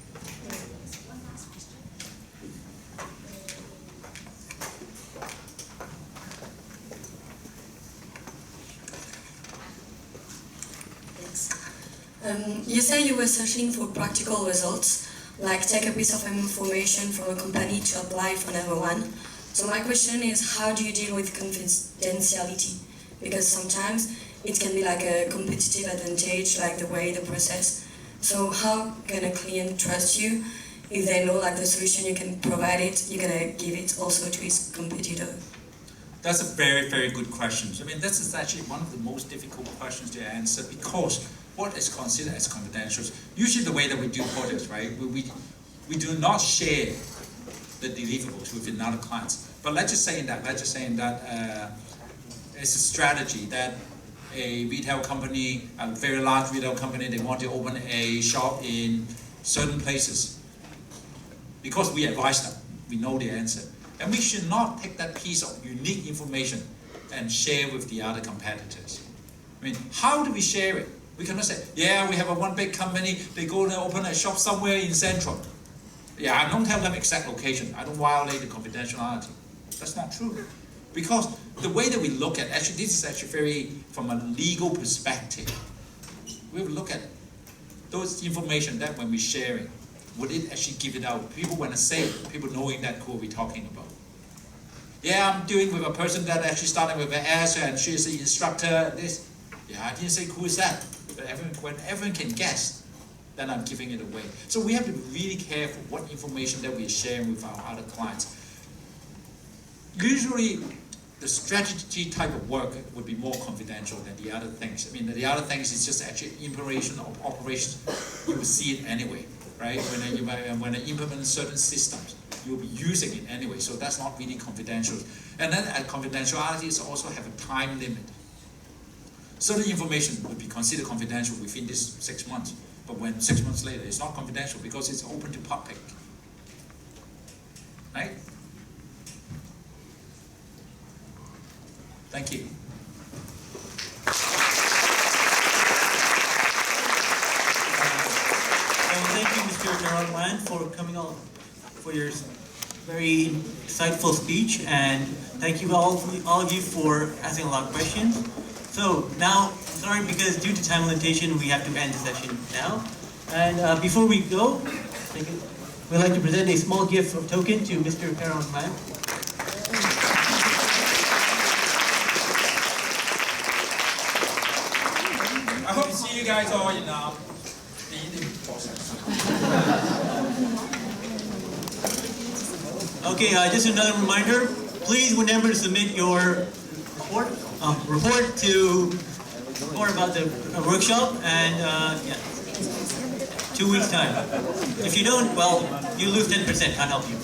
I: You say you were searching for practical results, like take a piece of information from a company to apply for another one. So my question is, how do you deal with confidentiality? Because sometimes it can be like a competitive advantage, like the way the process. So how can a client trust you if they know like the solution you can provide it, you're gonna give it also to his competitor?
C: That's a very, very good question. I mean, this is actually one of the most difficult questions to answer, because what is considered as confidential? Usually the way that we do projects, right? We do not share the deliverables with another clients. But let's just say that it's a strategy that a retail company, a very large retail company, they want to open a shop in certain places. Because we advise them, we know the answer. And we should not take that piece of unique information and share with the other competitors. I mean, how do we share it? We cannot say, yeah, we have one big company, they go and open a shop somewhere in Central. Yeah, I don't tell them exact location. I don't violate the confidentiality. That's not true. Because the way that we look at, actually, this is actually very, from a legal perspective, we will look at those information that when we share it, would it actually give it out? People want to say it, people knowing that who we're talking about. Yeah, I'm doing with a person that actually started with an S and she's the instructor. This, yeah, I didn't say who is that. But when everyone can guess, then I'm giving it away. So we have to be really careful what information that we're sharing with our other clients. Usually, the strategy type of work would be more confidential than the other things. I mean, the other things is just actually implementation of operations. You will see it anyway, right? When I implement certain systems, you'll be using it anyway. So that's not really confidential. And then confidentiality is also have a time limit. Certain information would be considered confidential within this 6 months. But when 6 months later, it's not confidential because it's open to public. Right? Thank you.
A: Thank you, Mr. Gerald Wan, for coming on, for your very insightful speech, and thank you all of you for asking a lot of questions. So now, sorry, because due to time limitation, we have to end the session now. And before we go, we'd like to present a small gift of token to Mr. Gerald Wan.
C: I hope to see you guys all in the interview process.
A: Okay, just another reminder, please remember to submit your report about the workshop, and yeah, 2 weeks time. If you don't, well, you lose 10%, can't help you.